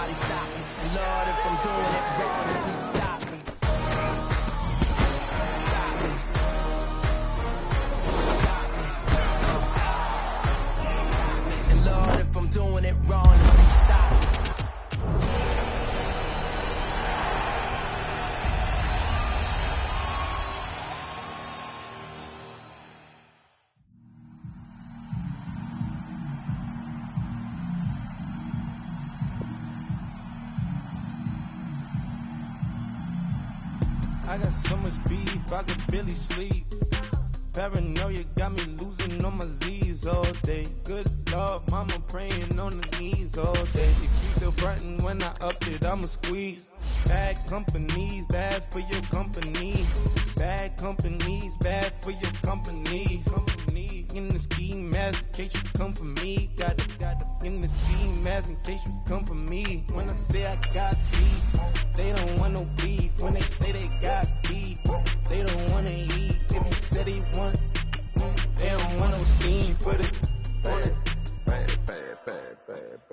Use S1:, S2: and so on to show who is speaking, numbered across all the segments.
S1: somebody stop me. And Lord, if I'm doing it wrong, then please stop me. Stop me. Stop me. And Lord, if I'm doing it wrong, then please stop me.
S2: I got so much beef, I could barely sleep. Paranoia got me losing on my Z's all day. Good Lord, mama praying on the knees all day. If you still frontin' when I up it, I'ma squeeze. Bad companies, bad for your company. Bad companies, bad for your company. Company in the ski mask in case you come for me. Got it in the ski mask in case you come for me. When I say I got beef, they don't want no beef. When they say they got beef, they don't wanna eat. If you said they want, they don't want no steam. Put it on it.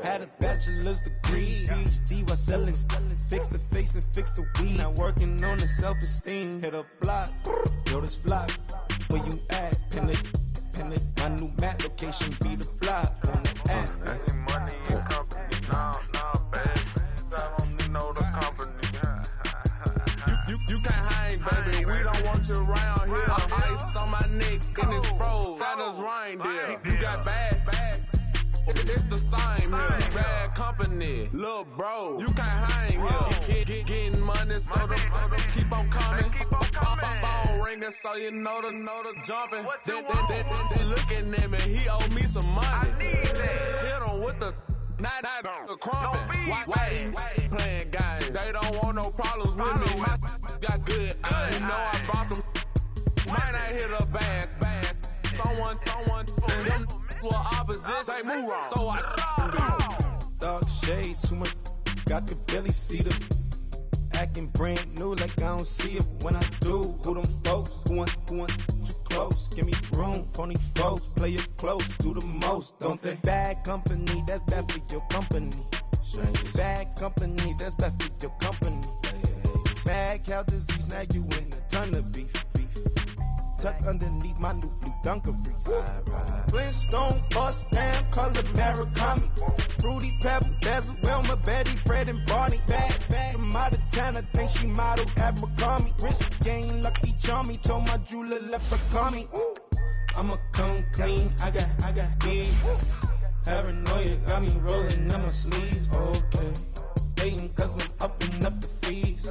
S2: Had a bachelor's degree, PhD while selling. Fix the face and fix the weed. Now working on the self-esteem. Hit a block, yo this block. Where you at? Pin it. My new map location be the block on the app.
S3: Any money in company, no, baby. I don't need no the company. You can't hang, baby. We don't want you around here. Ice on my neck and it's froze. Santa's reindeer. You got bad. It's the same here. Bad company, little bro. You can't hang here. Getting money, so the keep on coming. Phone ringing, so you know the jumping. They looking at me, he owe me some money. I need that. Hit him with the not the crumping. Why he playing games? They don't want no problems with me. My got good. I know I bought them. Might not hit a bad. Someone, them were opposition. They move wrong. So I
S2: Dark shades, too much. I could barely see them. Acting brand new like I don't see it when I do. Who them folks? Who want you close? Give me room, phony folks. Play it close, do the most, don't they? Bad company, that's bad for your company. Bad company, that's bad for your company. Bad cow disease, now you in a ton of beef. Tuck underneath my new blue Dunkaroos. Flintstone, bust down, color Murakami. Fruity Pebble, Basil, Wilma, Betty, Fred, and Barney. Bad from out of town, I think she modeled Abercrombie. Wrist game, lucky charmy, told my jeweler left her coming. I'ma come clean, I got beef. Paranoia got me rolling in my sleeves. Okay, hating cause I'm upping up the fees.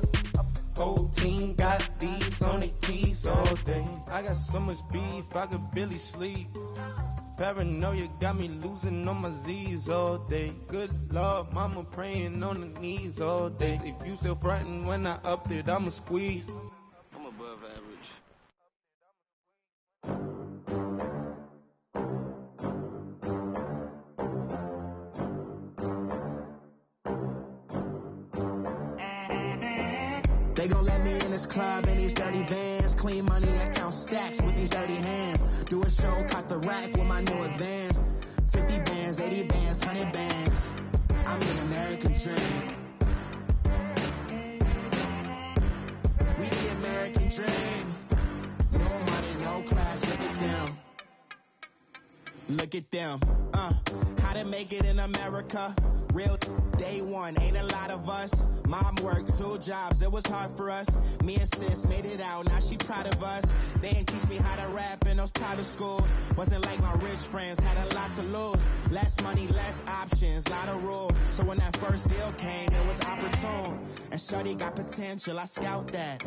S2: Whole team got these on their teeth all day. I got so much beef, I could barely sleep. Paranoia got me losing on my Z's all day. Good Lord, mama praying on the knees all day. If you still frontin' when I up it, I'ma squeeze.
S4: I'm above average.
S5: They gon' let me in this club in these dirty vans. Clean money, I count stacks with these dirty hands. Do a show, caught the rack with my new advance. 50 bands, 80 bands, 100 bands. I'm the American dream. We the American dream. No money, no class, look at them. Look at them. How to make it in America? Real day one, ain't a lot of us. Mom worked 2 jobs, it was hard for us. Me and sis made it out, now she proud of us. They didn't teach me how to rap in those private schools. Wasn't like my rich friends, had a lot to lose. Less money, less options, lot of rules. So when that first deal came, it was opportune. And shorty got potential, I scout that.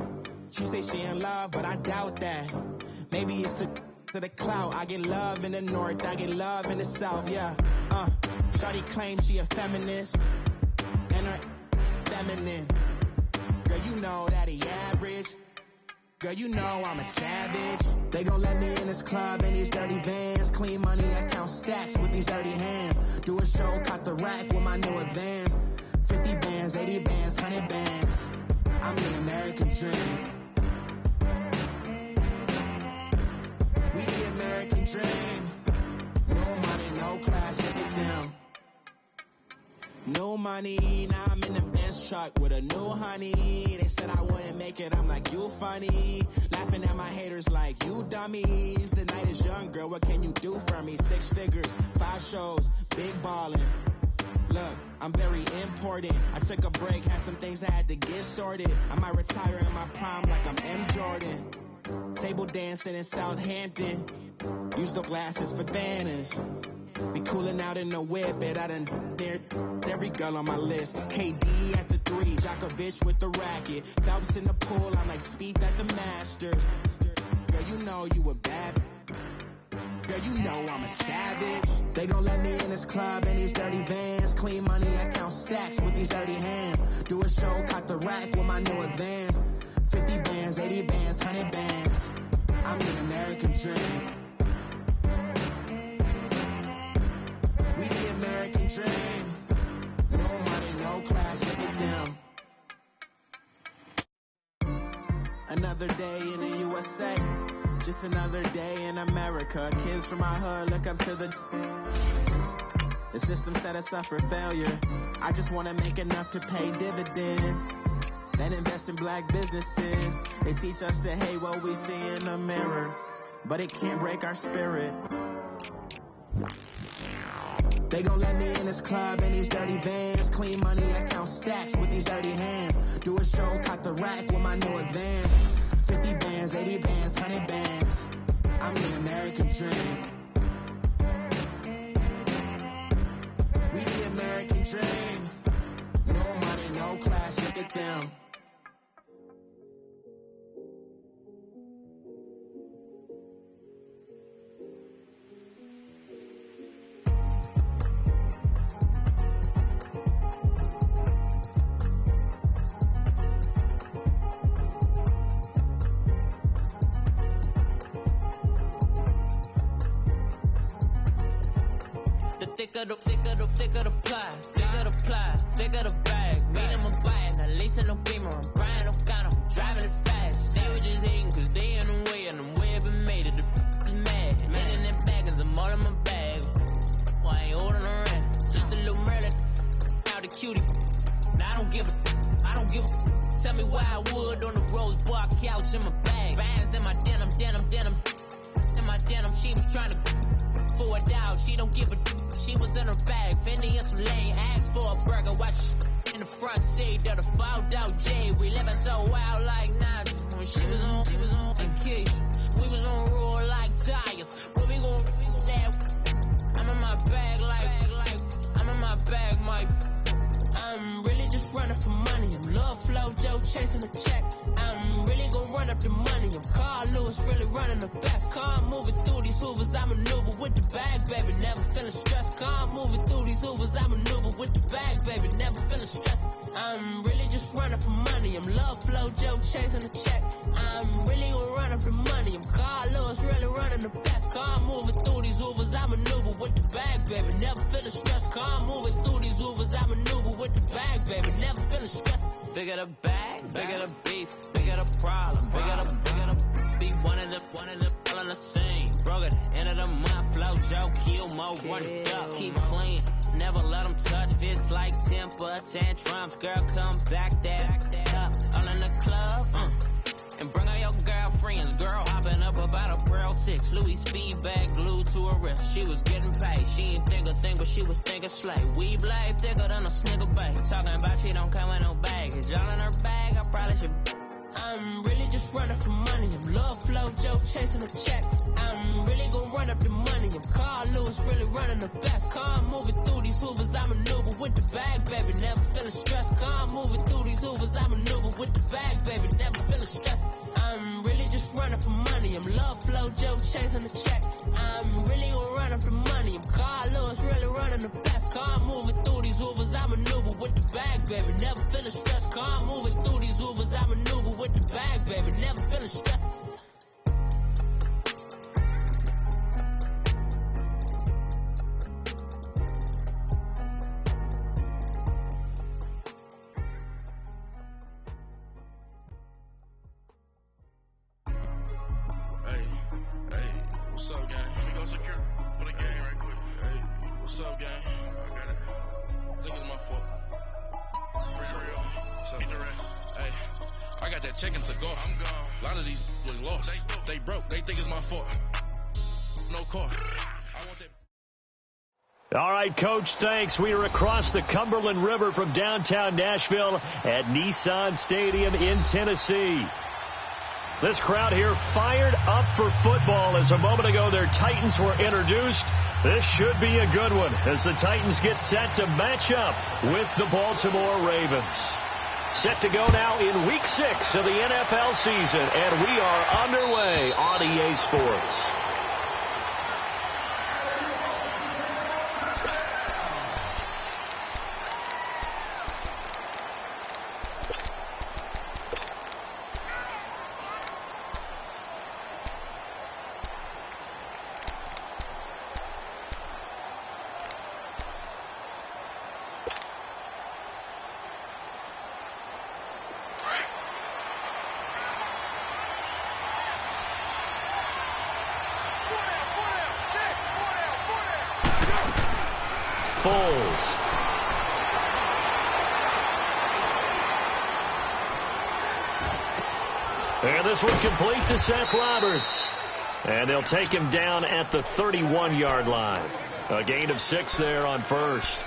S5: She say she in love, but I doubt that. Maybe it's to the clout. I get love in the north, I get love in the south, yeah. Shorty claims she a feminist, and her feminine. Girl, you know that he average. Girl, you know I'm a savage. They gon' let me in this club in these dirty vans. Clean money, I count stacks with these dirty hands. Do a show, caught the rack with my new advance. 50 bands, 80 bands, 100 bands. I'm the American dream. We the American dream. No money, no class, look at them. New money, now I'm in the Benz truck with a new honey. They said I wouldn't make it, I'm like, you funny. Laughing at my haters like, you dummies. The night is young, girl, what can you do for me? 6 figures, 5 shows, big ballin'. Look, I'm very important. I took a break, had some things I had to get sorted. I might retire in my prime like I'm M. Jordan. Table dancing in Southampton. Use the glasses for banners. Be cooling out in the whip, it I done dared every girl on my list. KD at the 3, Djokovic with the racket. Phelps in the pool, I'm like Speed at the Masters. Girl, you know you a bad. Girl, you know I'm a savage. They gon' let me in this club in these dirty vans. Clean money, I count stacks with these dirty hands. Do a show, caught the rack with my new advance. 50 bands, 80 bands, 100 bands. I'm the American dream. We the American dream. No money, no class, look at them. Another day in the USA. Just another day in America. Kids from my hood look up to the system set us up for failure. I just want to make enough to pay dividends. Then invest in black businesses. They teach us to hate what we see in the mirror, but it can't break our spirit. They gon' let me in this club in these dirty vans. Clean money, I count stacks with these dirty hands. Do a show, caught the rack with my new advance. 50 bands, 80 bands, 100 bands. I'm the American dream. We the American dream. No money, no class, look at them.
S6: Thicker the pie, thicker the bag. Beat him a bite, not leasing no beamer. I'm Brian O'Connor, I'm driving it fast. They were just hating cause they in the way, and the way I've been made it. The is mad. Man in that bag is I'm all in my bag. Well, I ain't holding around. Just a little Merlin, out the cutie. Now I don't give a. Tell me why I would on the rose bar couch in my bag. Bands in my denim. In my denim, she was trying to for it out. She don't give a. She was in her bag, Fendi and some lane. Asked for a burger, watch in the front seat of the fouled out J. We living so wild like Nas. When she was on and Keith. We was on roll like tires. Where we gon' that? I'm in my bag like I'm in my bag, Mike. I'm really just running for money. I'm Love Flow Joe chasing the check. I'm really gon' run up the money. I'm Carl Lewis really running the best. Car moving through these Hoovers, I maneuver with the bag, baby. Never feeling stressed. Car moving through these Hoovers, I maneuver with the bag, baby. Never feeling stressed. I'm really just running for money. I'm Love Flow Joe chasing the check. I'm really gon' run up the money. I'm Carl Lewis really running the best. Car moving through these Hoovers, I maneuver with the bag, baby. Never feeling stressed. Car moving through these Hoovers, I maneuver with the bag, baby. Never feeling stressed. Bigger the bag, bigger the beef, bigger the problem, bigger the beef. One of the all in the same. Broke at the end of the month, Flow Joe, kill more, run it up, keep clean. Never let them touch, fits like temper tantrums. Girl, come back that up, all in the club, and bring all your girlfriends. Girl hopping up about a Pearl 6, Louis speed bag glued to her wrist. She was getting paid, she ain't think a thing, but she was thinking slay. We blade thicker than a snigger bag. Talking about she don't come with no baggage. All in her bag, I probably should. I'm really just running for money. I'm Love Flow Joe chasing a check. I'm really gon' run up the money. I'm Carl Lewis really running the best. Car moving through these Hoovers, I maneuver with the bag, baby. Never feeling stressed. Car moving through these Hoovers, I maneuver with the bag, baby. Never feeling stressed. I'm really just running for money. I'm Love Flow Joe chasing the check. I'm really gon' run up the money. I'm Carl Lewis really running the best. Car moving through these Hoovers, I maneuver with the bag, baby. Never feeling stressed. Car moving through these Hoovers, I maneuver with the bag, baby. Never feeling stressed.
S3: What's up, gang? Let me go secure for the game right quick. Hey, what's up, gang? I got it. I think it's my fault.
S7: got that check and took off. I'm gone. A lot of these was lost. They broke. They think it's my fault. No car. I want that.
S8: All right, Coach, thanks. We are across the Cumberland River from downtown Nashville at Nissan Stadium in Tennessee. This crowd here fired up for football as a moment ago their Titans were introduced. This should be a good one as the Titans get set to match up with the Baltimore Ravens. Set to go now in Week 6 of the NFL season, and we are underway on EA Sports. And this one complete to Seth Roberts. And they'll take him down at the 31-yard line. A gain of 6 there on first.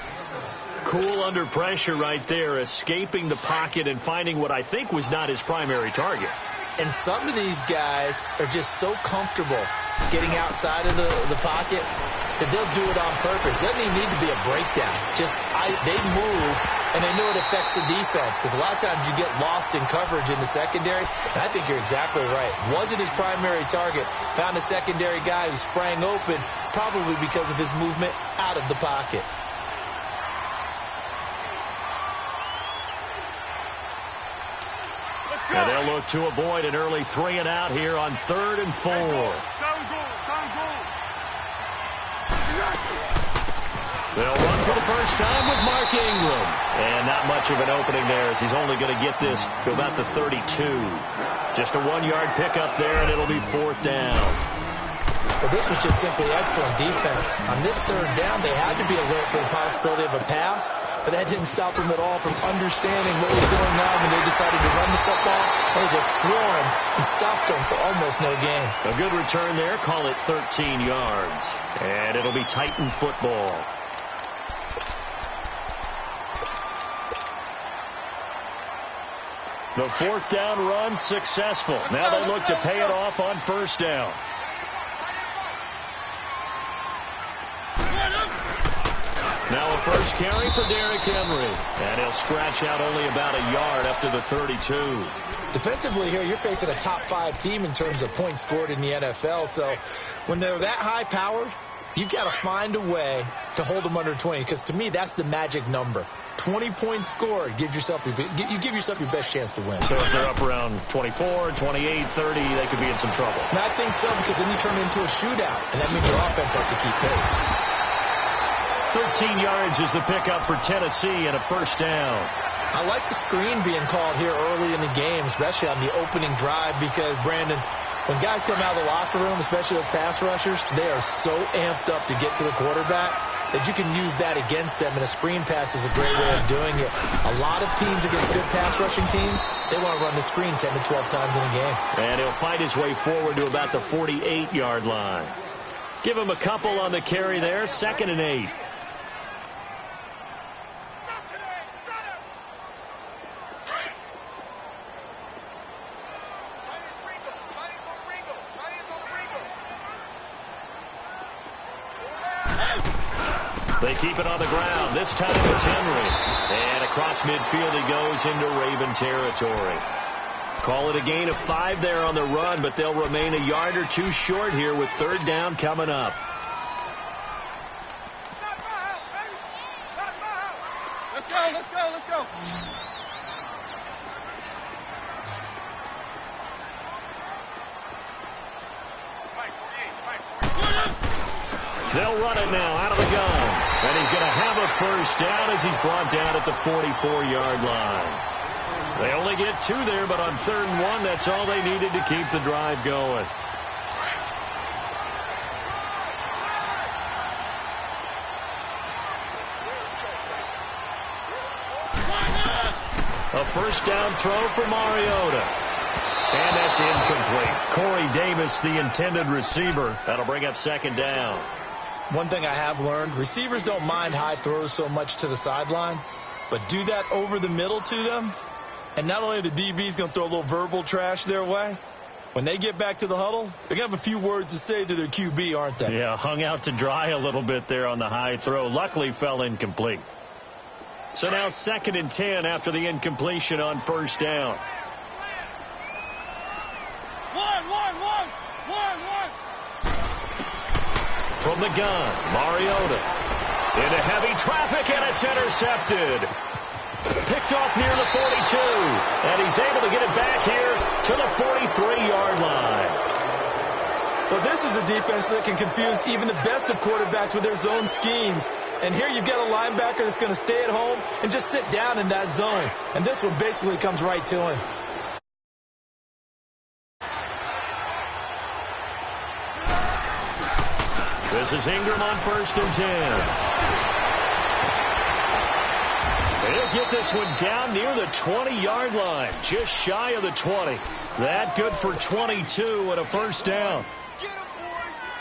S8: Cool under pressure right there, escaping the pocket and finding what I think was not his primary target.
S9: And some of these guys are just so comfortable getting outside of the pocket that they'll do it on purpose. It doesn't even need to be a breakdown. They move, and they know it affects the defense because a lot of times you get lost in coverage in the secondary, and I think you're exactly right. Wasn't his primary target. Found a secondary guy who sprang open, probably because of his movement out of the pocket.
S8: And they'll look to avoid an early 3 and out here on 3rd and 4. They'll run for the first time with Mark Ingram. And not much of an opening there as he's only going to get this to about the 32. Just a 1-yard pickup there, and it'll be 4th down.
S9: But this was just simply excellent defense. On this 3rd down, they had to be alert for the possibility of a pass, but that didn't stop them at all from understanding what was going on when they decided to run the football. They just swarmed and stopped them for almost no gain.
S8: A good return there. Call it 13 yards. And it'll be Titan football. The 4th down run successful. Now they look to pay it off on 1st down. Now a first carry for Derrick Henry. And he'll scratch out only about a yard up to the 32.
S9: Defensively here, you're facing a top 5 team in terms of points scored in the NFL. So when they're that high powered, you've got to find a way to hold them under 20. Because to me, that's the magic number. 20 points scored, you give yourself your best chance to win.
S8: So if they're up around 24, 28, 30, they could be in some trouble.
S9: And I think so, because then you turn it into a shootout, and that means your offense has to keep pace.
S8: 13 yards is the pickup for Tennessee and a 1st down.
S9: I like the screen being called here early in the game, especially on the opening drive, because, Brandon, when guys come out of the locker room, especially those pass rushers, they are so amped up to get to the quarterback that you can use that against them, and a screen pass is a great way of doing it. A lot of teams against good pass rushing teams, they want to run the screen 10 to 12 times in a game.
S8: And he'll fight his way forward to about the 48-yard line. Give him a couple on the carry there, 2nd and 8. They keep it on the ground. This time it's Henry. And across midfield he goes into Raven territory. Call it a gain of 5 there on the run, but they'll remain a yard or 2 short here with 3rd down coming up.
S3: Let's go, let's go, let's go.
S8: They'll run it now out of the gun. And he's going to have a 1st down as he's brought down at the 44-yard line. They only get 2 there, but on 3rd and 1, that's all they needed to keep the drive going. A first down throw for Mariota. And that's incomplete. Corey Davis, the intended receiver. That'll bring up second down.
S9: One thing I have learned, receivers don't mind high throws so much to the sideline, but do that over the middle to them, and not only the DB's going to throw a little verbal trash their way, when they get back to the huddle, they're going to have a few words to say to their QB, aren't they?
S8: Yeah, hung out to dry a little bit there on the high throw. Luckily fell incomplete. So now 2nd and 10 after the incompletion on first down. From the gun, Mariota into heavy traffic, and it's intercepted. Picked off near the 42, and he's able to get it back here to the 43-yard line.
S9: Well, this is a defense that can confuse even the best of quarterbacks with their zone schemes. And here you've got a linebacker that's going to stay at home and just sit down in that zone. And this one basically comes right to him.
S8: This is Ingram on 1st and 10. He'll get this one down near the 20-yard line, just shy of the 20. That good for 22 and a first down.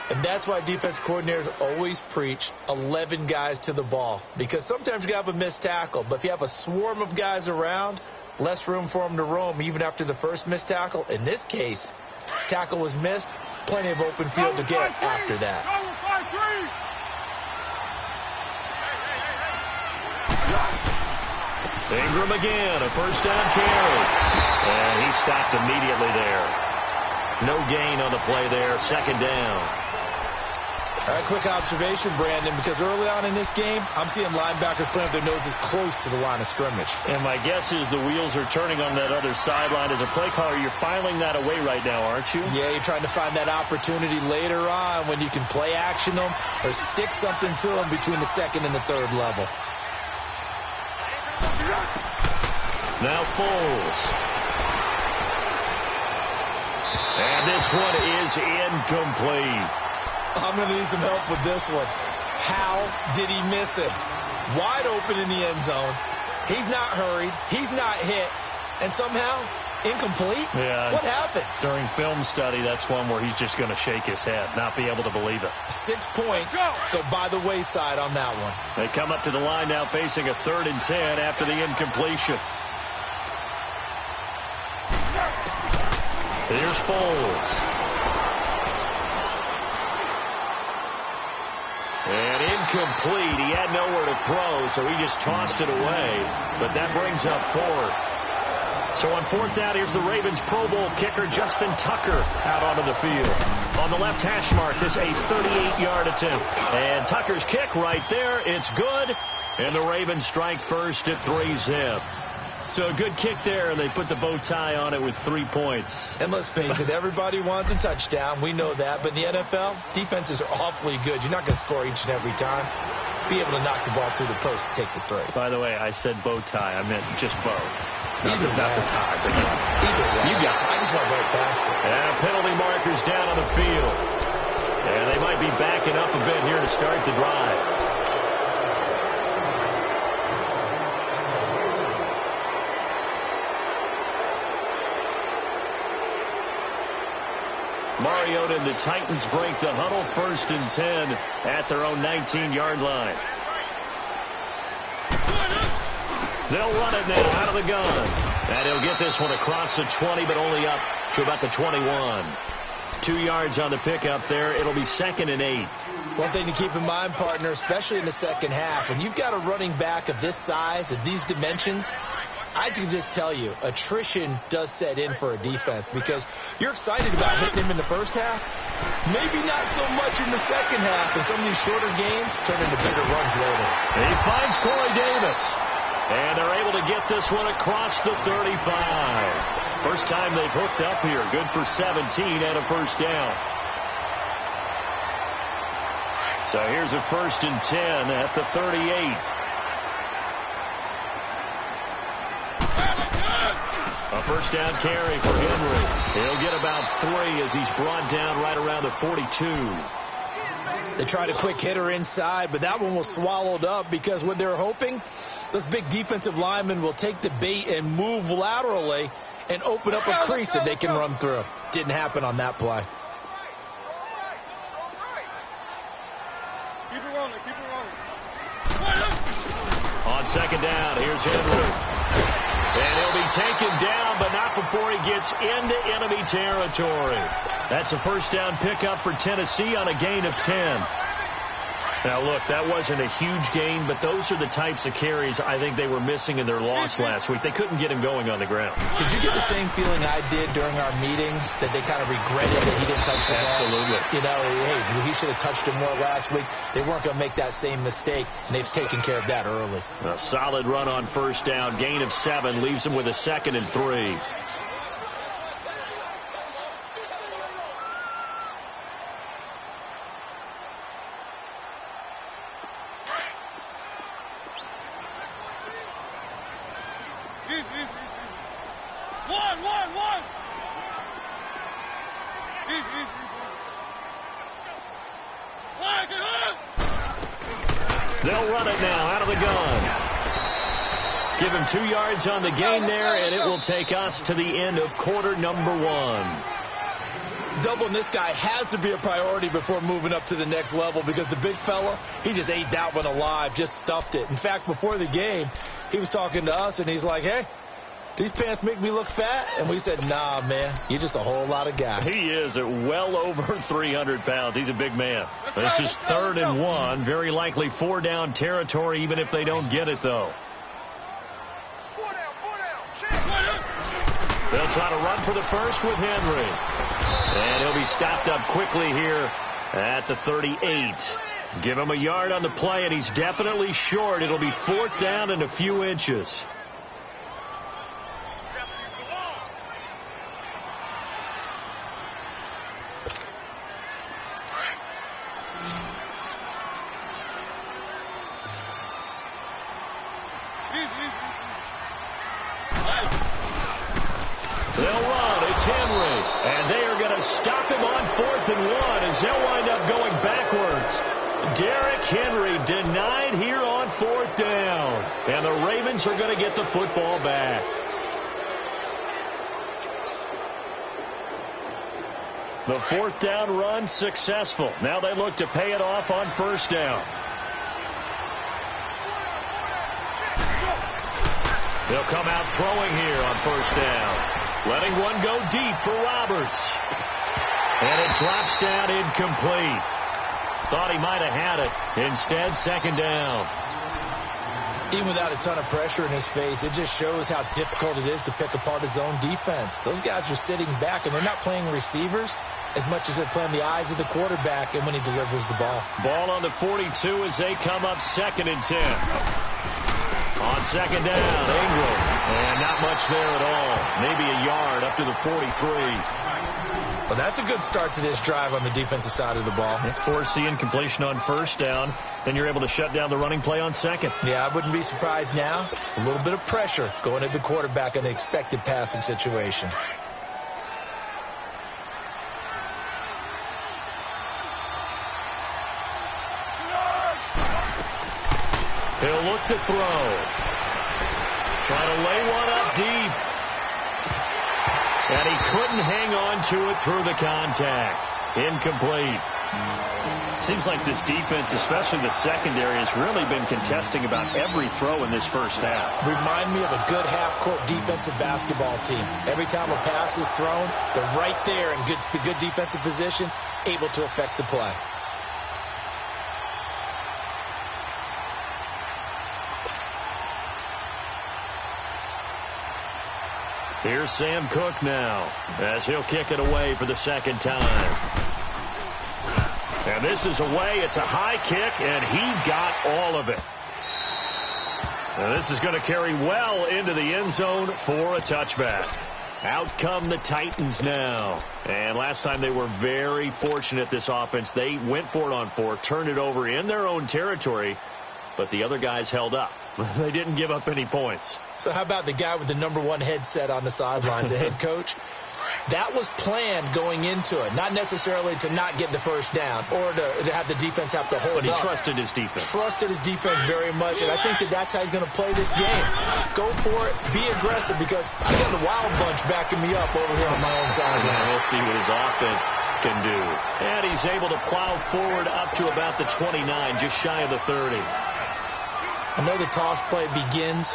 S9: And that's why defense coordinators always preach 11 guys to the ball. Because sometimes you have a missed tackle, but if you have a swarm of guys around, less room for them to roam even after the first missed tackle. In this case, tackle was missed, plenty of open field to get after that.
S8: Ingram again, a first down carry. And he stopped immediately there. No gain on the play there, 2nd down.
S9: All right, quick observation, Brandon, because early on in this game, I'm seeing linebackers putting up their noses close to the line of scrimmage.
S8: And my guess is the wheels are turning on that other sideline. As a play caller, you're filing that away right now, aren't you?
S9: Yeah, you're trying to find that opportunity later on when you can play action them or stick something to them between the 2nd and the 3rd level.
S8: Now Foles. And this one is incomplete.
S9: I'm going to need some help with this one. How did he miss it? Wide open in the end zone. He's not hurried. He's not hit. And somehow, incomplete?
S8: Yeah.
S9: What happened?
S8: During film study, that's one where he's just going to shake his head, not be able to believe it.
S9: 6 points go by the wayside on that one.
S8: They come up to the line now facing a 3rd and 10 after the incompletion. Here's Foles. And incomplete. He had nowhere to throw, so he just tossed it away. But that brings up 4th. So on 4th down, here's the Ravens Pro Bowl kicker, Justin Tucker, out onto the field. On the left hash mark, this a 38-yard attempt. And Tucker's kick right there. It's good. And the Ravens strike first at 3-zip. So a good kick there, and they put the bow tie on it with 3 points.
S9: And let's face it, everybody wants a touchdown. We know that. But in the NFL, defenses are awfully good. You're not going to score each and every time. Be able to knock the ball through the post and take the 3.
S8: By the way, I said bow tie. I meant just bow. Not the tie. But
S9: either way.
S8: You got it.
S9: I just went right past it.
S8: And penalty markers down on the field. And they might be backing up a bit here to start the drive. Mariota and the Titans break the huddle, 1st and 10 at their own 19-yard line. They'll run it now out of the gun. And he'll get this one across the 20, but only up to about the 21. 2 yards on the pickup there. It'll be 2nd and 8.
S9: One thing to keep in mind, partner, especially in the second half, when you've got a running back of this size, of these dimensions, I can just tell you, attrition does set in for a defense because you're excited about hitting him in the first half. Maybe not so much in the second half, and some of these shorter gains turn into bigger runs later.
S8: He finds Corey Davis, and they're able to get this one across the 35. First time they've hooked up here. Good for 17 and a first down. So here's a 1st and 10 at the 38. A first down carry for Henry. He'll get about 3 as he's brought down right around the 42.
S9: They tried a quick hitter inside, but that one was swallowed up because what they're hoping, those big defensive linemen will take the bait and move laterally and open up a crease that they can run through. Didn't happen on that play.
S3: Keep it rolling, keep it rolling.
S8: On second down, here's Henry. And he'll be taken down, but not before he gets into enemy territory. That's a first down pickup for Tennessee on a gain of 10. Now, look, that wasn't a huge gain, but those are the types of carries I think they were missing in their loss last week. They couldn't get him going on the ground.
S9: Did you get the same feeling I did during our meetings, that they kind of regretted that he didn't touch the ball?
S8: Absolutely.
S9: You know, hey, he should have touched him more last week. They weren't going to make that same mistake, and they've taken care of that early.
S8: A solid run on first down. Gain of 7 leaves him with a 2nd and 3.
S3: One.
S8: They'll run it now out of the gun. Give him 2 yards on the gain there, and it will take us to the end of quarter number 1.
S9: Doubling this guy has to be a priority before moving up to the next level, because the big fella, he just ate that one alive, just stuffed it. In fact, before the game, he was talking to us, and he's like, hey, these pants make me look fat? And we said, nah, man, you're just a whole lot of guy.
S8: He is at well over 300 pounds. He's a big man. This is 3rd and 1. Very likely 4-down territory, even if they don't get it, though. They'll try to run for the first with Henry. And he'll be stopped up quickly here at the 38. Give him a yard on the play, and he's definitely short. It'll be 4th down and a few inches. They'll run. It's Henry. And they are going to stop him on 4th and 1 as they'll wind up going backwards. Derrick Henry denied here on 4th down. And the Ravens are going to get the football back. The 4th down run successful. Now they look to pay it off on 1st down. They'll come out throwing here on 1st down. Letting one go deep for Roberts. And it drops down incomplete. Thought he might have had it. Instead, 2nd down.
S9: Even without a ton of pressure in his face, it just shows how difficult it is to pick apart his own defense. Those guys are sitting back, and they're not playing receivers as much as they're playing the eyes of the quarterback and when he delivers the ball.
S8: Ball on the 42 as they come up 2nd and 10. On 2nd down, Ingram. And not much there at all. Maybe a yard up to the 43.
S9: Well, that's a good start to this drive on the defensive side of the ball.
S8: Force the incompletion on 1st down. Then you're able to shut down the running play on 2nd.
S9: Yeah, I wouldn't be surprised now. A little bit of pressure going at the quarterback in an expected passing situation.
S8: He'll look to throw. Trying to lay one up deep. And he couldn't hang on to it through the contact. Incomplete. Seems like this defense, especially the secondary, has really been contesting about every throw in this first half.
S9: Remind me of a good half-court defensive basketball team. Every time a pass is thrown, they're right there in good defensive position, able to affect the play.
S8: Here's Sam Cook now as he'll kick it away for the 2nd time. And this is away. It's a high kick, and he got all of it. Now this is going to carry well into the end zone for a touchback. Out come the Titans now. And last time they were very fortunate, this offense. They went for it on 4, turned it over in their own territory, but the other guys held up. They didn't give up any points.
S9: So how about the guy with the #1 headset on the sidelines, the head coach? That was planned going into it, not necessarily to not get the first down or to have the defense have to hold
S8: But he
S9: up.
S8: trusted his defense.
S9: Trusted his defense very much, and I think that's how he's going to play this game. Go for it, be aggressive, because I got the wild bunch backing me up over here on my own side.
S8: And we'll see what his offense can do. And he's able to plow forward up to about the 29, just shy of the 30.
S9: I know the toss play begins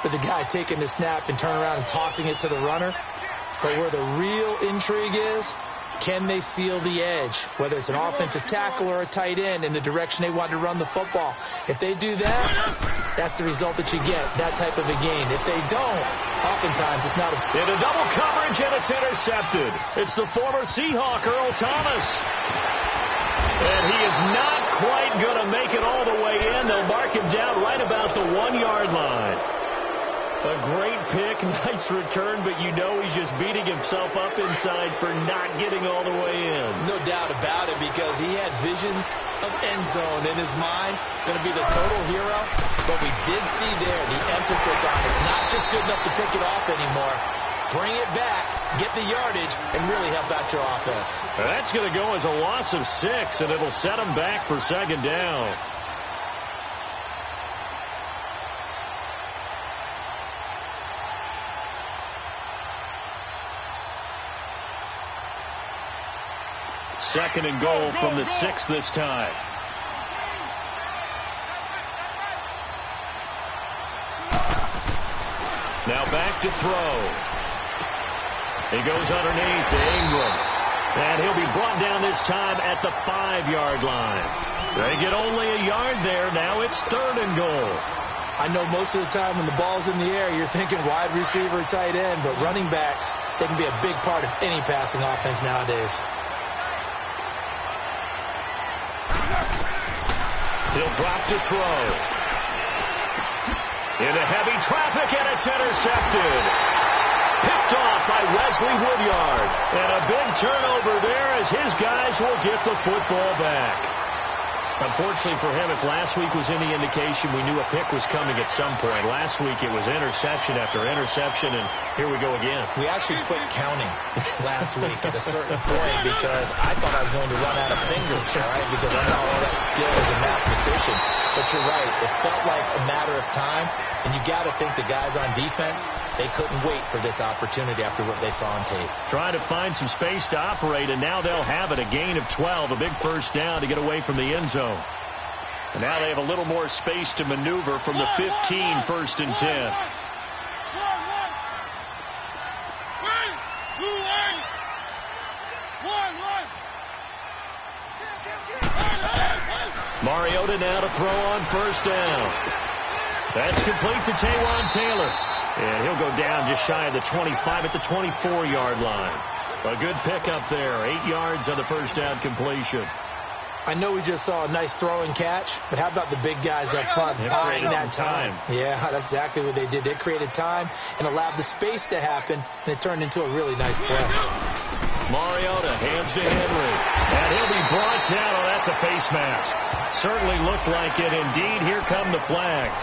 S9: with the guy taking the snap and turning around and tossing it to the runner. But where the real intrigue is, can they seal the edge, whether it's an offensive tackle or a tight end, in the direction they want to run the football? If they do that, that's the result that you get, that type of a gain. If they don't, oftentimes it's not a...
S8: Into double coverage, and it's intercepted. It's the former Seahawk, Earl Thomas. And he is not quite going to make it all the way in. They'll mark him down right about the 1-yard line. A great pick, nice return, but you know he's just beating himself up inside for not getting all the way in.
S9: No doubt about it, because he had visions of end zone in his mind. Going to be the total hero. But we did see there the emphasis on it's not just good enough to pick it off anymore. Bring it back, get the yardage, and really help out your offense.
S8: That's going to go as a loss of 6, and it'll set him back for second down. Second and goal from the 6 this time. Now back to throw. He goes underneath to Ingram. And he'll be brought down this time at the 5-yard line. They get only a yard there. Now it's third and goal.
S9: I know most of the time when the ball's in the air, you're thinking wide receiver, tight end, but running backs, they can be a big part of any passing offense nowadays.
S8: He'll drop to throw. Into heavy traffic, and it's intercepted. Picked off by Wesley Woodyard. And a big turnover there as his guys will get the football back. Unfortunately for him, if last week was any indication, we knew a pick was coming at some point. Last week it was interception after interception, and here we go again.
S9: We actually quit counting last week at a certain point because I thought I was going to run out of fingers, all right, because I'm not all that skilled as a mathematician. But you're right. It felt like a matter of time, and you got to think the guys on defense, they couldn't wait for this opportunity after what they saw on tape.
S8: Trying to find some space to operate, and now they'll have it. A gain of 12, a big first down to get away from the end zone. And now they have a little more space to maneuver from the 15, first and 10. Mariota now to throw on first down. That's complete to Taywan Taylor. And he'll go down just shy of the 25 at the 24-yard line. A good pickup there. 8 yards on the first down completion.
S9: I know we just saw a nice throw and catch, but how about the big guys up front buying that time? Yeah, that's exactly what they did. They created time and allowed the space to happen, and it turned into a really nice play.
S8: Mariota hands to Henry, and he'll be brought down. Oh, that's a face mask. Certainly looked like it. Indeed, here come the flags.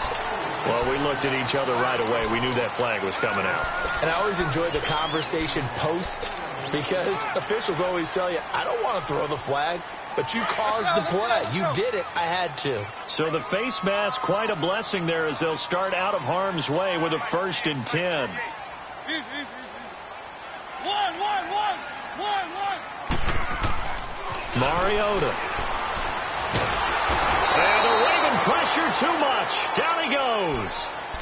S8: Well, we looked at each other right away. We knew that flag was coming out.
S9: And I always enjoy the conversation post, because officials always tell you, I don't want to throw the flag, but you caused the play. You did it. I had to.
S8: So the face mask, quite a blessing there as they'll start out of harm's way with a first and 10. Mariota. And the Raven pressure too much. Down he goes.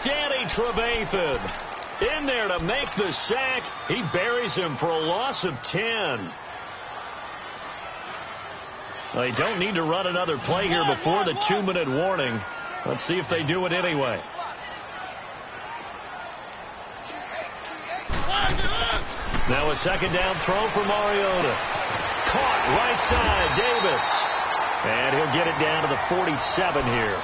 S8: Danny Trevathan in there to make the sack. He buries him for a loss of 10. Well, they don't need to run another play here before the 2-minute warning. Let's see if they do it anyway. Now a second down throw for Mariota. Caught right side, Davis. And he'll get it down to the 47 here.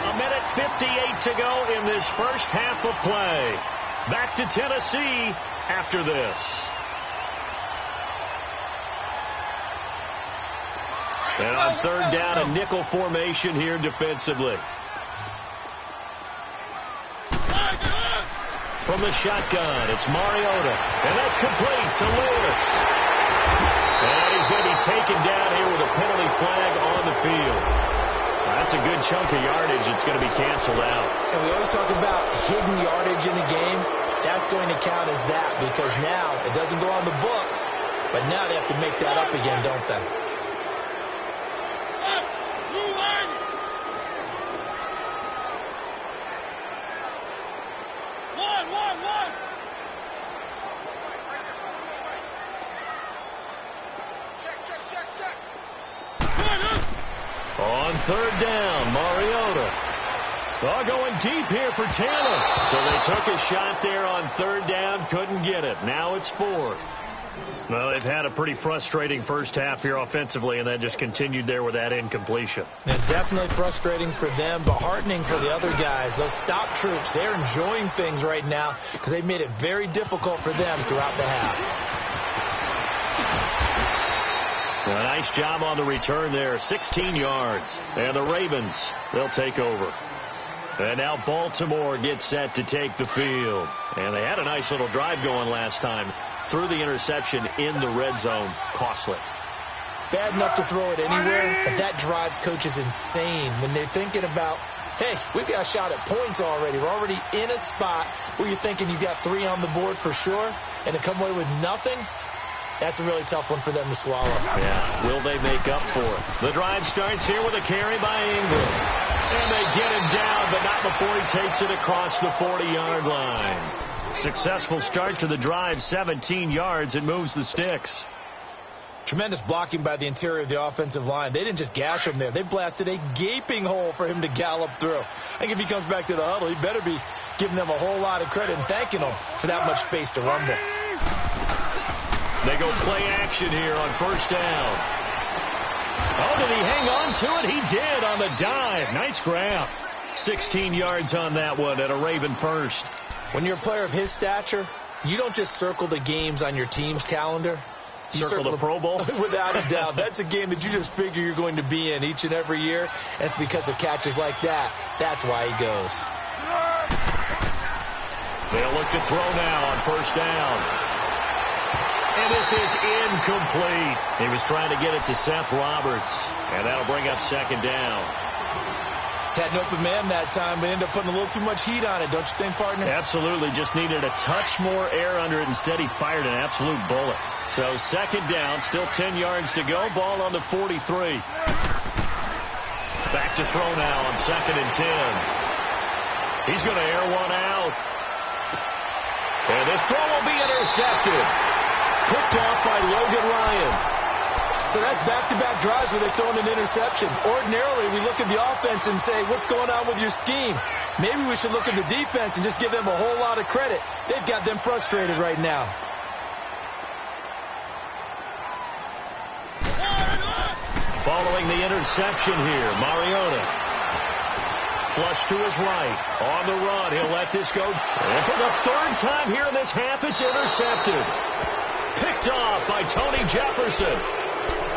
S8: A minute 58 to go in this first half of play. Back to Tennessee after this. And on third down, a nickel formation here defensively. from the shotgun. It's Mariota, and that's complete to Lewis. And he's going to be taken down here with a penalty flag on the field. That's a good chunk of yardage. It's going to be canceled out.
S9: And we always talk about hidden yardage in a game. That's going to count as that because now it doesn't go on the books, but now they have to make that up again, don't they?
S8: On third down, Mariota. Going deep here for Taylor. So they took a shot there on third down, couldn't get it. Now it's fourth. Well, they've had a pretty frustrating first half here offensively, and then just continued there with that incompletion.
S9: And definitely frustrating for them, but heartening for the other guys. Those stop troops, they're enjoying things right now because they've made it very difficult for them throughout the half.
S8: A nice job on the return there, 16 yards. And the Ravens, they'll take over. And now Baltimore gets set to take the field. And they had a nice little drive going last time. Threw the interception in the red zone. Costly.
S9: Bad enough to throw it anywhere, but that drives coaches insane when they're thinking about, hey, we've got a shot at points already. We're already in a spot where you're thinking you've got 3 on the board for sure, and to come away with nothing, that's a really tough one for them to swallow.
S8: Yeah, will they make up for it? The drive starts here with a carry by Ingram. And they get him down, but not before he takes it across the 40-yard line. Successful start to the drive, 17 yards, and moves the sticks.
S9: Tremendous blocking by the interior of the offensive line. They didn't just gash him there. They blasted a gaping hole for him to gallop through. I think if he comes back to the huddle, he better be giving them a whole lot of credit and thanking them for that much space to rumble.
S8: They go play action here on first down. Oh, did he hang on to it? He did on the dive. Nice grab. 16 yards on that one at a Raven first.
S9: When you're a player of his stature, you don't just circle the games on your team's calendar. You
S8: circle the Pro Bowl?
S9: Without a doubt. That's a game that you just figure you're going to be in each and every year. And it's because of catches like that. That's why he goes.
S8: They'll look to throw now on first down. And this is incomplete. He was trying to get it to Seth Roberts. And that'll bring up second down.
S9: Had an open man that time, but ended up putting a little too much heat on it, don't you think, partner?
S8: Absolutely. Just needed a touch more air under it. Instead, he fired an absolute bullet. So second down, still 10 yards to go. Ball on the 43. Back to throw now on second and 10. He's going to air one out. And this throw will be intercepted. Picked off by Logan Ryan. So that's back-to-back drives where they've thrown an interception. Ordinarily, we look at the offense and say, what's going on with your scheme? Maybe we should look at the defense and just give them a whole lot of credit. They've got them frustrated right now. Following the interception here, Mariota. Flush to his right. On the run, he'll let this go. And for the third time here in this half, it's intercepted. Picked off by Tony Jefferson.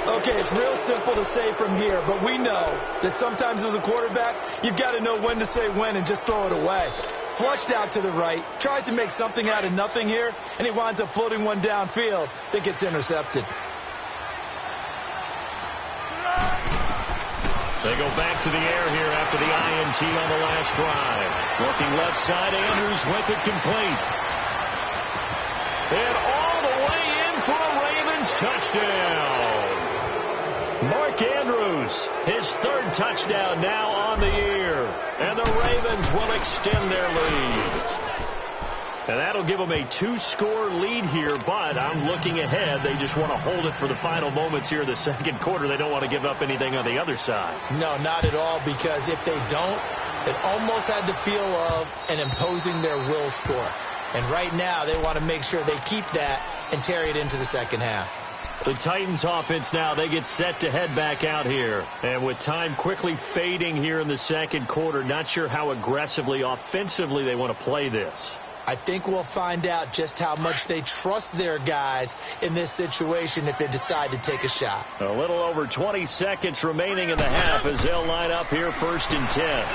S9: Okay, it's real simple to say from here, but we know that sometimes as a quarterback, you've got to know when to say when and just throw it away. Flushed out to the right, tries to make something out of nothing here, and he winds up floating one downfield that gets intercepted.
S8: They go back to the air here after the INT on the last drive. Looking left side, Andrews with it complete. And all the way in for a Ravens touchdown. Mark Andrews, his third touchdown now on the year. And the Ravens will extend their lead. And that'll give them a 2-score lead here, but I'm looking ahead. They just want to hold it for the final moments here in the second quarter. They don't want to give up anything on the other side.
S9: No, not at all, because if they don't, it almost had the feel of an imposing their will score. And right now, they want to make sure they keep that and carry it into the second half.
S8: The Titans offense now, they get set to head back out here. And with time quickly fading here in the second quarter, not sure how aggressively, offensively they want to play this.
S9: I think we'll find out just how much they trust their guys in this situation if they decide to take a shot.
S8: A little over 20 seconds remaining in the half as they'll line up here first and 10.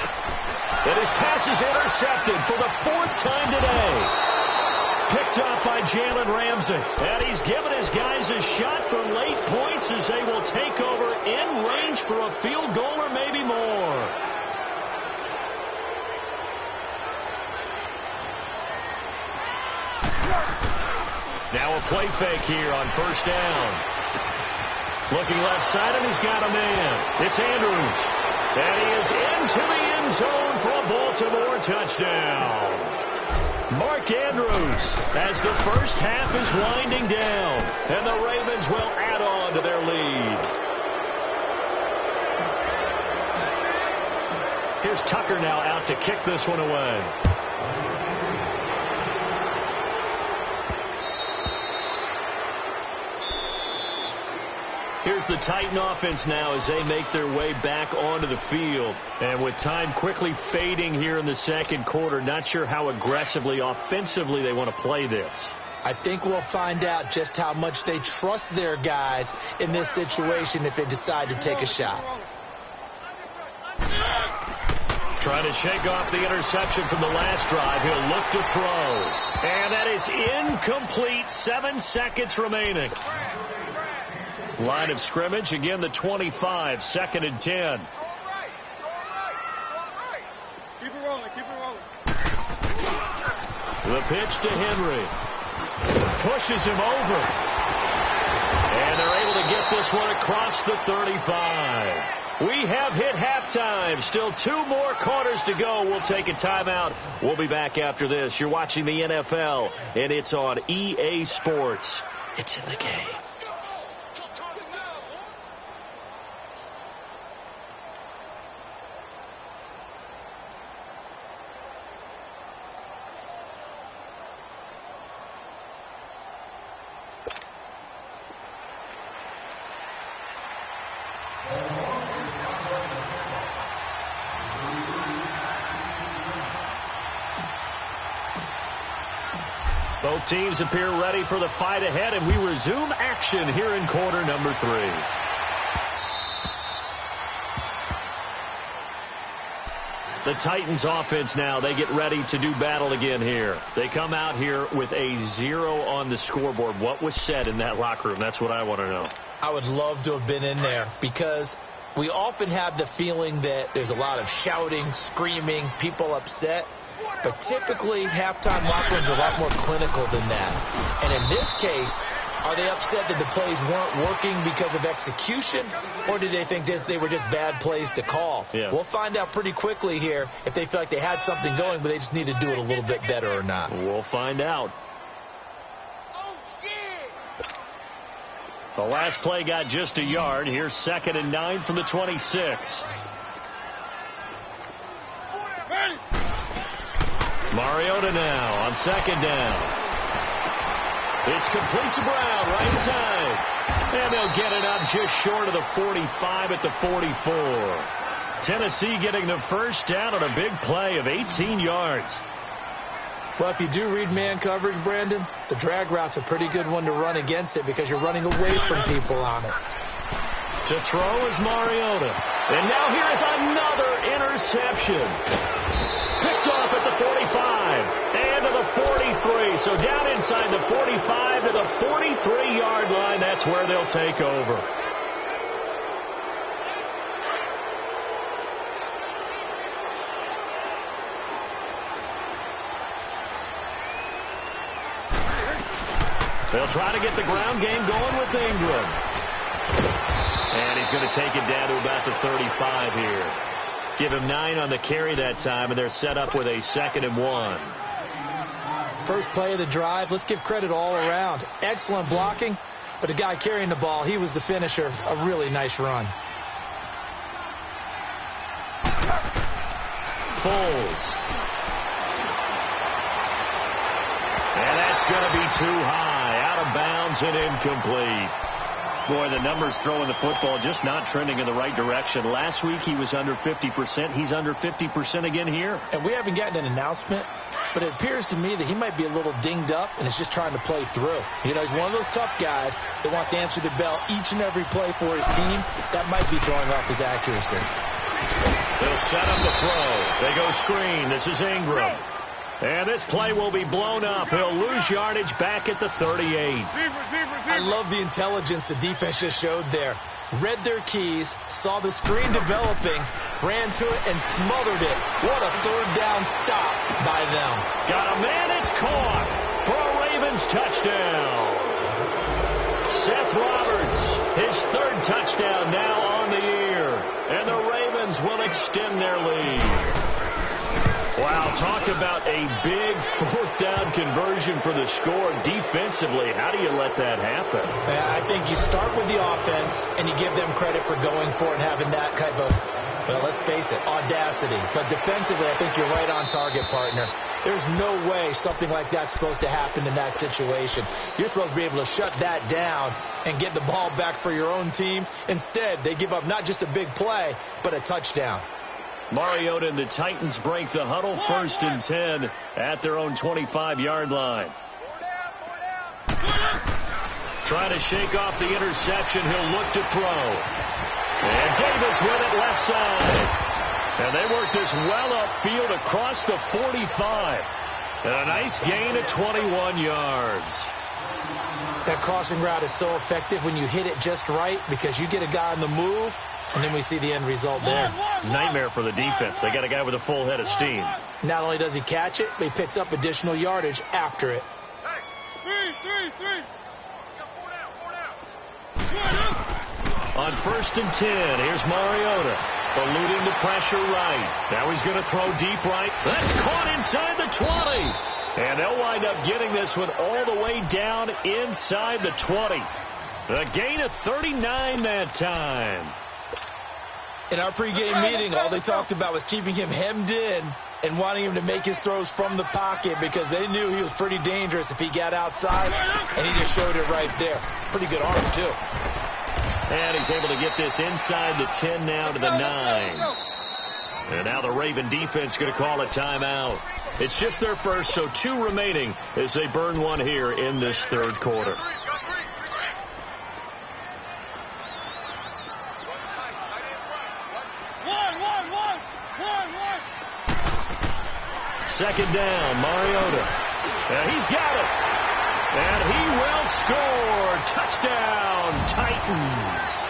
S8: And his pass is intercepted for the 4th time today. Picked off by Jalen Ramsey. And he's given his guys a shot for late points as they will take over in range for a field goal or maybe more. Now a play fake here on 1st down. Looking left side, and he's got a man. It's Andrews. And he is into the end zone for a Baltimore touchdown. Mark Andrews, as the first half is winding down, and the Ravens will add on to their lead. Here's Tucker now out to kick this one away. Here's the Titan offense now as they make their way back onto the field. And with time quickly fading here in the second quarter, not sure how aggressively, offensively they want to play this.
S9: I think we'll find out just how much they trust their guys in this situation if they decide to take a shot.
S8: Trying to shake off the interception from the last drive. He'll look to throw. And that is incomplete. 7 seconds remaining. Line of scrimmage, again the 25, 2nd and 10.
S3: Keep it rolling, keep it rolling.
S8: The pitch to Henry. Pushes him over. And they're able to get this one across the 35. We have hit halftime. Still 2 more quarters to go. We'll take a timeout. We'll be back after this. You're watching the NFL, and it's on EA Sports. It's in the game. Both teams appear ready for the fight ahead, and we resume action here in quarter number 3. The Titans offense now, they get ready to do battle again here. They come out here with a 0 on the scoreboard. What was said in that locker room? That's what I want to know.
S9: I would love to have been in there because we often have the feeling that there's a lot of shouting, screaming, people upset. But typically, halftime locker rooms are a lot more clinical than that. And in this case, are they upset that the plays weren't working because of execution, or did they think they were just bad plays to call?
S8: Yeah.
S9: We'll find out pretty quickly here if they feel like they had something going, but they just need to do it a little bit better or not.
S8: We'll find out. The last play got just a yard. Here's 2nd and 9 from the 26. Mariota now on 2nd down. It's complete to Brown, right side. And they'll get it up just short of the 45 at the 44. Tennessee getting the first down on a big play of 18 yards.
S9: Well, if you do read man coverage, Brandon, the drag route's a pretty good one to run against it because you're running away from people on it.
S8: To throw is Mariota. And now here is another interception. Picked off at the 45 and to the 43. So down inside the 45 to the 43-yard line. That's where they'll take over. They'll try to get the ground game going with Ingram. And he's going to take it down to about the 35 here. Give him 9 on the carry that time, and they're set up with a 2nd and 1.
S9: First play of the drive, let's give credit all around. Excellent blocking, but the guy carrying the ball, he was the finisher. A really nice run.
S8: Foles. And that's going to be too high. Out of bounds and incomplete. Boy, the numbers throwing the football just not trending in the right direction. Last week he was under 50%. He's under 50% again here.
S9: And we haven't gotten an announcement, but it appears to me that he might be a little dinged up and is just trying to play through. You know, he's one of those tough guys that wants to answer the bell each and every play for his team. That might be throwing off his accuracy.
S8: They'll set up the throw. They go screen. This is Ingram. And this play will be blown up. He'll lose yardage back at the 38.
S9: I love the intelligence the defense just showed there. Read their keys, saw the screen developing, ran to it, and smothered it. What a third down stop by them.
S8: Got a man, it's caught for a Ravens touchdown. Seth Roberts, his third touchdown now on the year. And the Ravens will extend their lead. Wow, talk about a big fourth down conversion for the score defensively. How do you let that happen?
S9: I think you start with the offense, and you give them credit for going for it and having that type of, well, let's face it, audacity. But defensively, I think you're right on target, partner. There's no way something like that's supposed to happen in that situation. You're supposed to be able to shut that down and get the ball back for your own team. Instead, they give up not just a big play, but a touchdown.
S8: Mariota and the Titans break the huddle, 1st and 10 at their own 25-yard line. Trying to shake off the interception. He'll look to throw. And Davis with it left side. And they work this well upfield across the 45. And a nice gain of 21 yards.
S9: That crossing route is so effective when you hit it just right because you get a guy on the move, and then we see the end result there.
S8: Nightmare for the defense. They got a guy with a full head of steam.
S9: Not only does he catch it, but he picks up additional yardage after it.
S8: On 1st and 10, here's Mariota. Alluding to pressure right. Now he's going to throw deep right. That's caught inside the 20. And they'll wind up getting this one all the way down inside the 20. A gain of 39 that time.
S9: In our pregame meeting, all they talked about was keeping him hemmed in and wanting him to make his throws from the pocket because they knew he was pretty dangerous if he got outside, and he just showed it right there. Pretty good arm, too.
S8: And he's able to get this inside the 10 now to the 9. And now the Raven defense going to call a timeout. It's just their first, so 2 remaining as they burn one here in this third quarter. Second down, Mariota. And he's got it. And he will score. Touchdown, Titans.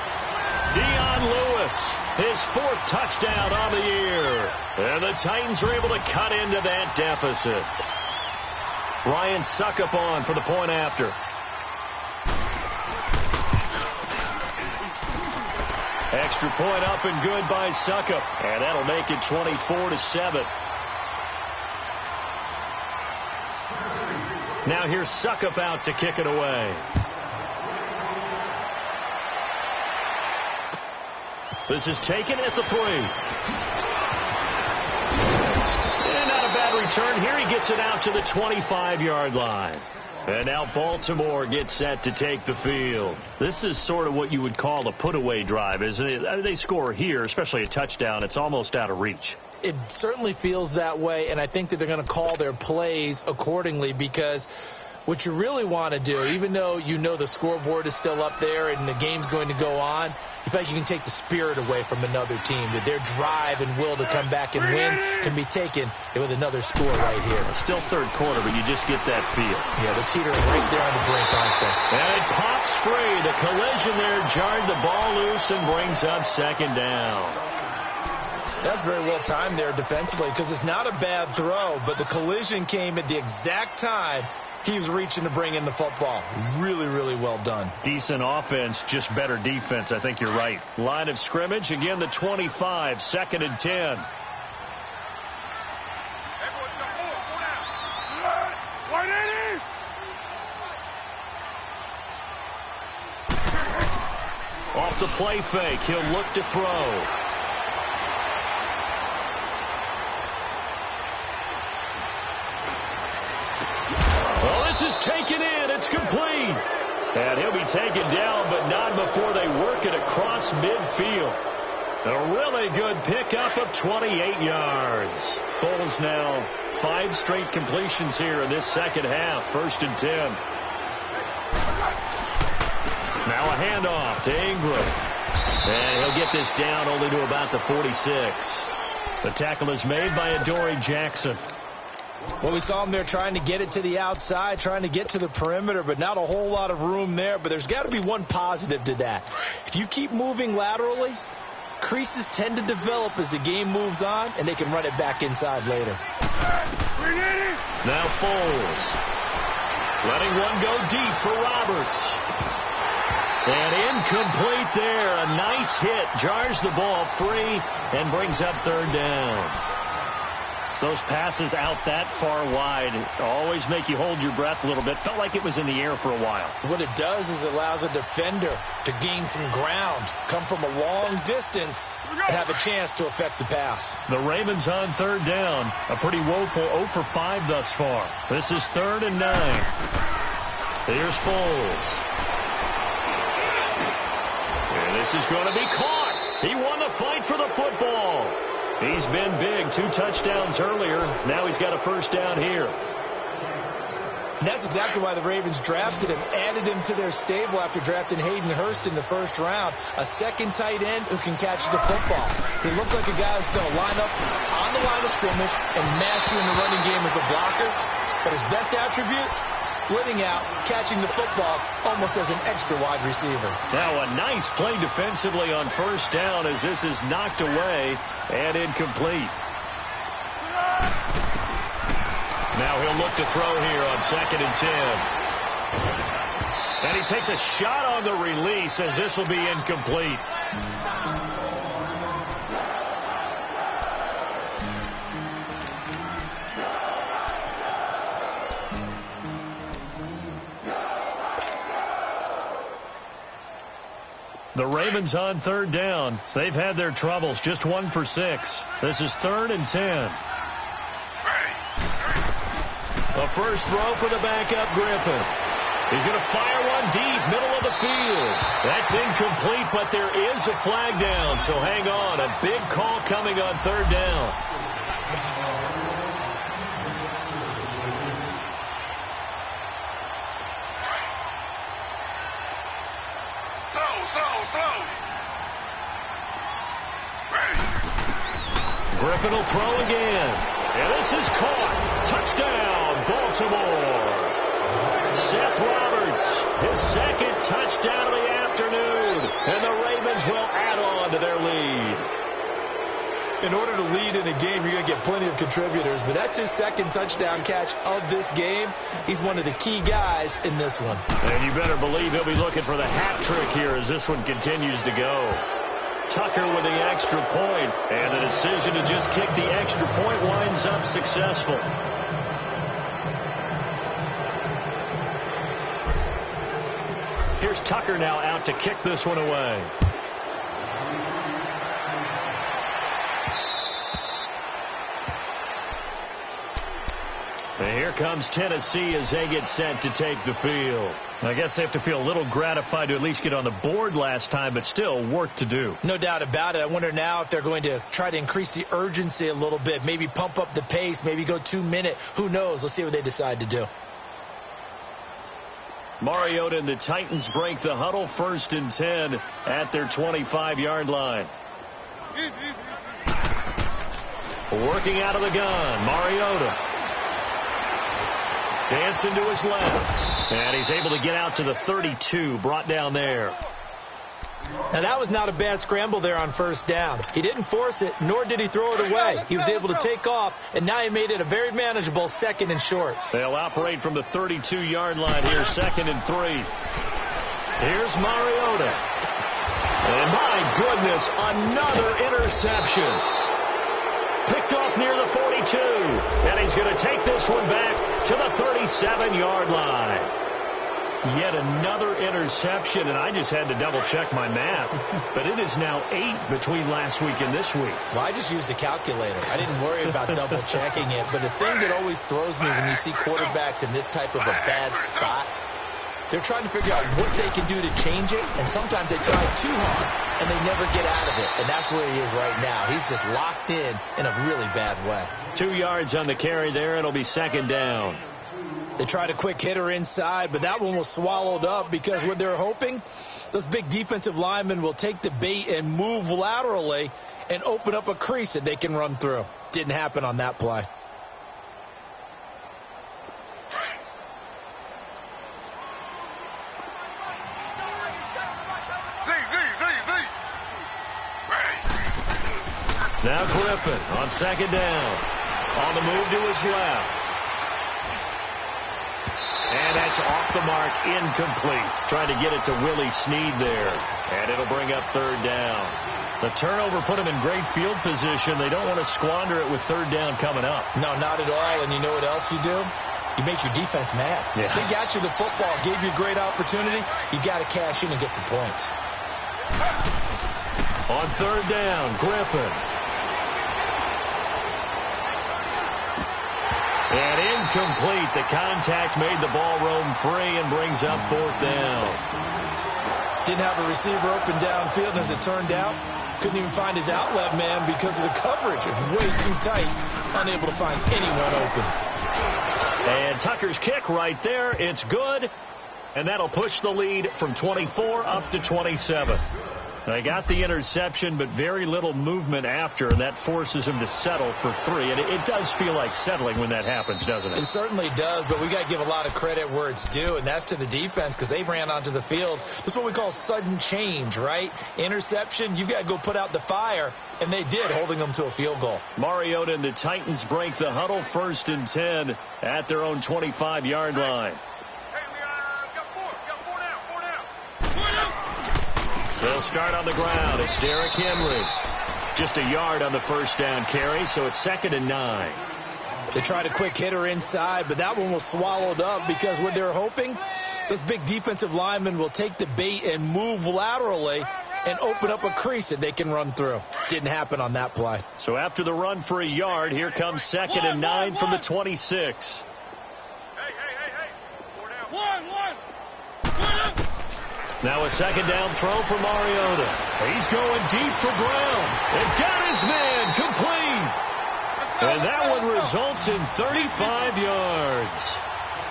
S8: Dion Lewis, his 4th touchdown on the year. And the Titans are able to cut into that deficit. Ryan Suckup on for the point after. Extra point up and good by Suckup. And that'll make it 24-7. Now here's Suckup out to kick it away. This is taken at the 3. And not a bad return. Here he gets it out to the 25-yard line. And now Baltimore gets set to take the field. This is sort of what you would call a put-away drive, isn't it? They score here, especially a touchdown. It's almost out of reach.
S9: It certainly feels that way, and I think that they're going to call their plays accordingly because what you really want to do, even though you know the scoreboard is still up there and the game's going to go on, you feel like you can take the spirit away from another team, that their drive and will to come back and win can be taken with another score right here.
S8: It's still third quarter, but you just get that feel.
S9: Yeah, they're teetering right there on the brink, aren't they?
S8: And it pops free. The collision there jarred the ball loose and brings up second down.
S9: That's very well timed there defensively because it's not a bad throw, but the collision came at the exact time he was reaching to bring in the football. Really, really well done.
S8: Decent offense, just better defense. I think you're right. Line of scrimmage, again, the 25, 2nd and 10. Off the play fake, he'll look to throw. This is taken in. It's complete. And he'll be taken down, but not before they work it across midfield. A really good pickup of 28 yards. Foles now 5 straight completions here in this second half. 1st and 10. Now a handoff to Ingram. And he'll get this down only to about the 46. The tackle is made by Adoree Jackson.
S9: Well, we saw him there trying to get it to the outside, trying to get to the perimeter, but not a whole lot of room there. But there's got to be one positive to that. If you keep moving laterally, creases tend to develop as the game moves on, and they can run it back inside later.
S8: Now Foles. Letting one go deep for Roberts. And incomplete there. A nice hit. Jars the ball free and brings up third down. Those passes out that far wide always make you hold your breath a little bit. Felt like it was in the air for a while.
S9: What it does is it allows a defender to gain some ground, come from a long distance, and have a chance to affect the pass.
S8: The Ravens on third down. A pretty woeful 0 for 5 thus far. This is 3rd and 9. Here's Foles. And this is going to be caught. He won the fight for the football. He's been big. 2 touchdowns earlier. Now he's got a first down here.
S9: And that's exactly why the Ravens drafted him, added him to their stable after drafting Hayden Hurst in the first round. A second tight end who can catch the football. He looks like a guy who's going to line up on the line of scrimmage and mash you in the running game as a blocker. But his best attributes, splitting out, catching the football almost as an extra wide receiver.
S8: Now a nice play defensively on first down as this is knocked away and incomplete. Now he'll look to throw here on 2nd and 10. And he takes a shot on the release as this will be incomplete. The Ravens on third down. They've had their troubles. Just 1 for 6. This is 3rd and 10. The first throw for the backup Griffin. He's going to fire one deep, middle of the field. That's incomplete, but there is a flag down, so hang on. A big call coming on third down. Griffin will throw again. And this is caught. Touchdown, Baltimore. Seth Roberts, his 2nd touchdown of the afternoon. And the Ravens will add on to their lead.
S9: In order to lead in a game, you're going to get plenty of contributors. But that's his 2nd touchdown catch of this game. He's one of the key guys in this one.
S8: And you better believe he'll be looking for the hat trick here as this one continues to go. Tucker with the extra point, and the decision to just kick the extra point winds up successful. Here's Tucker now out to kick this one away. And here comes Tennessee as they get set to take the field. I guess they have to feel a little gratified to at least get on the board last time, but still work to do.
S9: No doubt about it. I wonder now if they're going to try to increase the urgency a little bit, maybe pump up the pace, maybe go 2-minute. Who knows? Let's see what they decide to do.
S8: Mariota and the Titans break the huddle, 1st and 10 at their 25-yard line. Working out of the gun, Mariota. Dancing to his left. And he's able to get out to the 32, brought down there.
S9: Now, that was not a bad scramble there on first down. He didn't force it, nor did he throw it away. He was able to take off, and now he made it a very manageable 2nd and short.
S8: They'll operate from the 32-yard line here, 2nd and 3. Here's Mariota. And my goodness, another interception. Picked off near the 42. And he's going to take this one back to the 37-yard line. Yet another interception, and I just had to double-check my math. But it is now 8 between last week and this week.
S9: Well, I just used a calculator. I didn't worry about double-checking it. But the thing that always throws me when you see quarterbacks in this type of a bad spot, they're trying to figure out what they can do to change it, and sometimes they try too hard, and they never get out of it. And that's where he is right now. He's just locked in a really bad way.
S8: 2 yards on the carry there. It'll be 2nd down.
S9: They tried a quick hitter inside, but that one was swallowed up because what they're hoping, those big defensive linemen will take the bait and move laterally and open up a crease that they can run through. Didn't happen on that play.
S8: Now Griffin on second down. On the move to his left. And that's off the mark, incomplete. Trying to get it to Willie Snead there. And it'll bring up third down. The turnover put them in great field position. They don't want to squander it with third down coming up.
S9: No, not at all. And you know what else you do? You make your defense mad.
S8: Yeah.
S9: They got you the football, gave you a great opportunity. You got to cash in and get some points.
S8: On third down, Griffin. And incomplete. The contact made the ball roam free and brings up fourth down.
S9: Didn't have a receiver open downfield, and as it turned out, couldn't even find his outlet man because of the coverage. It was way too tight, unable to find anyone open.
S8: And Tucker's kick right there. It's good, and that'll push the lead from 24 up to 27. They got the interception, but very little movement after, and that forces him to settle for 3. And it does feel like settling when that happens, doesn't it?
S9: It certainly does, but we got to give a lot of credit where it's due, and that's to the defense because they ran onto the field. This is what we call sudden change, right? Interception, you got to go put out the fire, and they did, holding them to a field goal.
S8: Mariota and the Titans break the huddle, 1st and 10 at their own 25-yard line. They'll start on the ground. It's Derrick Henry. Just a yard on the first down carry, so it's 2nd and 9.
S9: They tried a quick hitter inside, but that one was swallowed up because what they're hoping, those big defensive linemen will take the bait and move laterally and open up a crease that they can run through. Didn't happen on that play.
S8: So after the run for a yard, here comes 2nd and 9 from the 26. Now a second down throw for Mariota. He's going deep for Brown. And got his man complete. And that one results in 35 yards.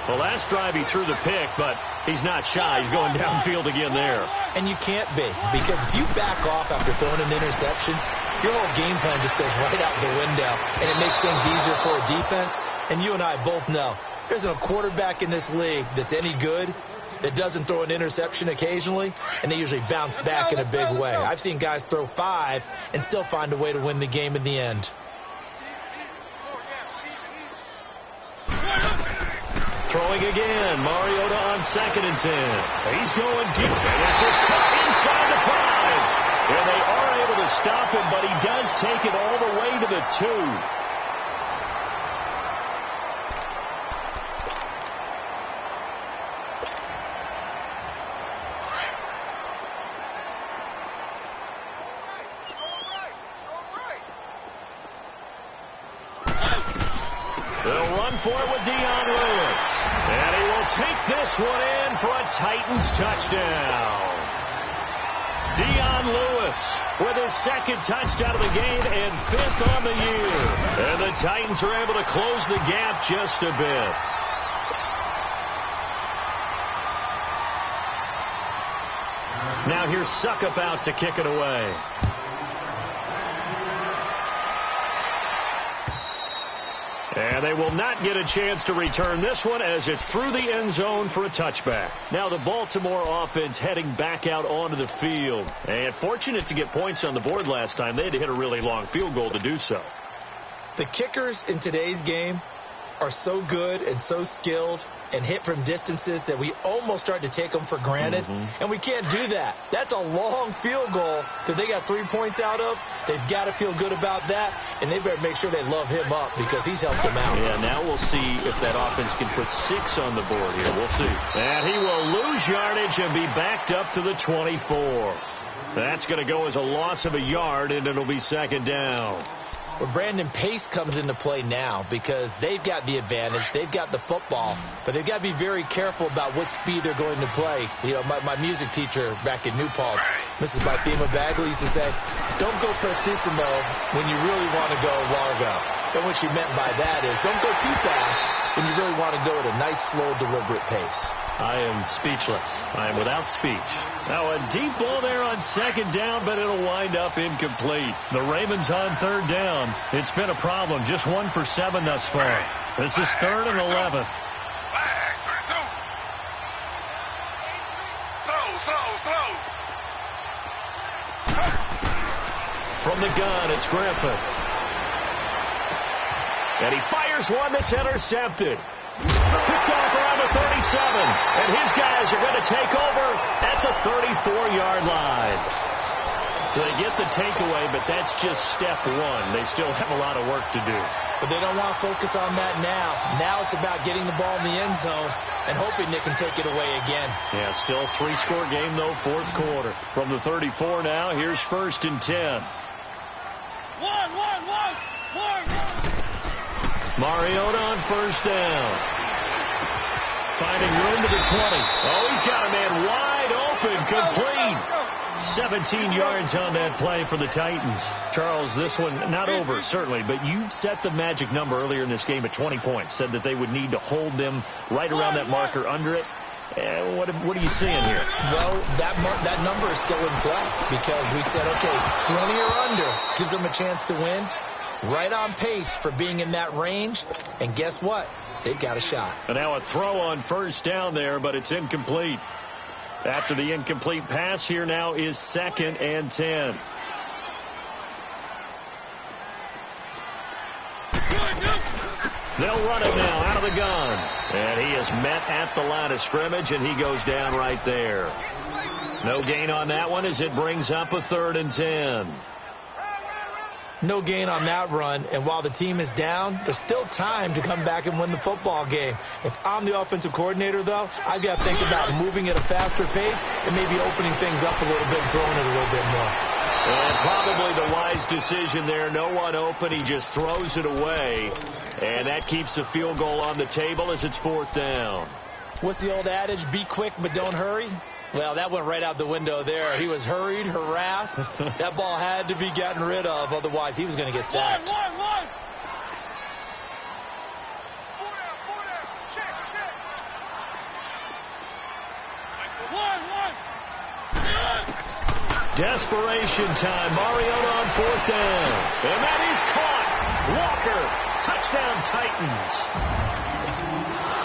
S8: The last drive he threw the pick, but he's not shy. He's going downfield again there.
S9: And you can't be, because if you back off after throwing an interception, your whole game plan just goes right out the window, and it makes things easier for a defense. And you and I both know there's a quarterback in this league that's any good that doesn't throw an interception occasionally, and they usually bounce back in a big way. I've seen guys throw 5 and still find a way to win the game in the end.
S8: Throwing again, Mariota on 2nd and 10. He's going deep, and this is caught inside the 5. And they are able to stop him, but he does take it all the way to the 2. They'll run for it with Dion Lewis. And he will take this one in for a Titans touchdown. Dion Lewis with his 2nd touchdown of the game and 5th on the year. And the Titans are able to close the gap just a bit. Now here's Suckup out to kick it away. And they will not get a chance to return this one as it's through the end zone for a touchback. Now the Baltimore offense heading back out onto the field. And fortunate to get points on the board last time. They had to hit a really long field goal to do so.
S9: The kickers in today's game are so good and so skilled and hit from distances that we almost start to take them for granted. And we can't do that. That's a long field goal that they got 3 points out of. They've got to feel good about that, and they better make sure they love him up because he's helped them out.
S8: Yeah, now we'll see if that offense can put 6 on the board here. We'll see. And he will lose yardage and be backed up to the 24. That's going to go as a loss of a yard, and it'll be 2nd down.
S9: Well, Brandon, pace comes into play now because they've got the advantage. They've got the football, but they've got to be very careful about what speed they're going to play. You know, my music teacher back in New Paltz, Mrs. Bifema Bagley, used to say, don't go prestissimo when you really want to go largo. And what she meant by that is don't go too fast when you really want to go at a nice, slow, deliberate pace.
S8: I am speechless. I am without speech. Now a deep ball there on second down, but it'll wind up incomplete. The Ravens on third down. It's been a problem. Just 1 for 7 thus far. This is 3rd and 11.
S3: Slow.
S8: From the gun, it's Griffin. And he fires one that's intercepted. Picked off around the 37. And his guys are going to take over at the 34-yard line. So they get the takeaway, but that's just step one. They still have a lot of work to do.
S9: But they don't want to focus on that now. Now it's about getting the ball in the end zone and hoping they can take it away again.
S8: Yeah, still a 3-score game, though, fourth quarter. From the 34 now, here's 1st and 10. Mariota on first down. Finding room to the 20. Oh, he's got a man wide open, complete. 17 yards on that play for the Titans. Charles, this one not over, certainly, but you set the magic number earlier in this game at 20 points. Said that they would need to hold them right around that marker under it. What are you seeing here?
S9: Well, that number is still in play because we said, okay, 20 or under gives them a chance to win. Right on pace for being in that range. And guess what? They've got a shot.
S8: And now a throw on first down there, but it's incomplete. After the incomplete pass, here now is 2nd and 10. They'll run it now out of the gun. And he is met at the line of scrimmage, and he goes down right there. No gain on that one as it brings up a 3rd and 10.
S9: No gain on that run, and while the team is down, there's still time to come back and win the football game. If I'm the offensive coordinator, though, I've got to think about moving at a faster pace and maybe opening things up a little bit and throwing it a little bit more.
S8: And probably the wise decision there. No one open. He just throws it away, and that keeps the field goal on the table as it's 4th down.
S9: What's the old adage? Be quick, but don't hurry. Well, that went right out the window there. He was hurried, harassed. That ball had to be gotten rid of. Otherwise, he was going to get sacked.
S8: Desperation time. Mariota on 4th down. And that is caught. Walker. Touchdown, Titans.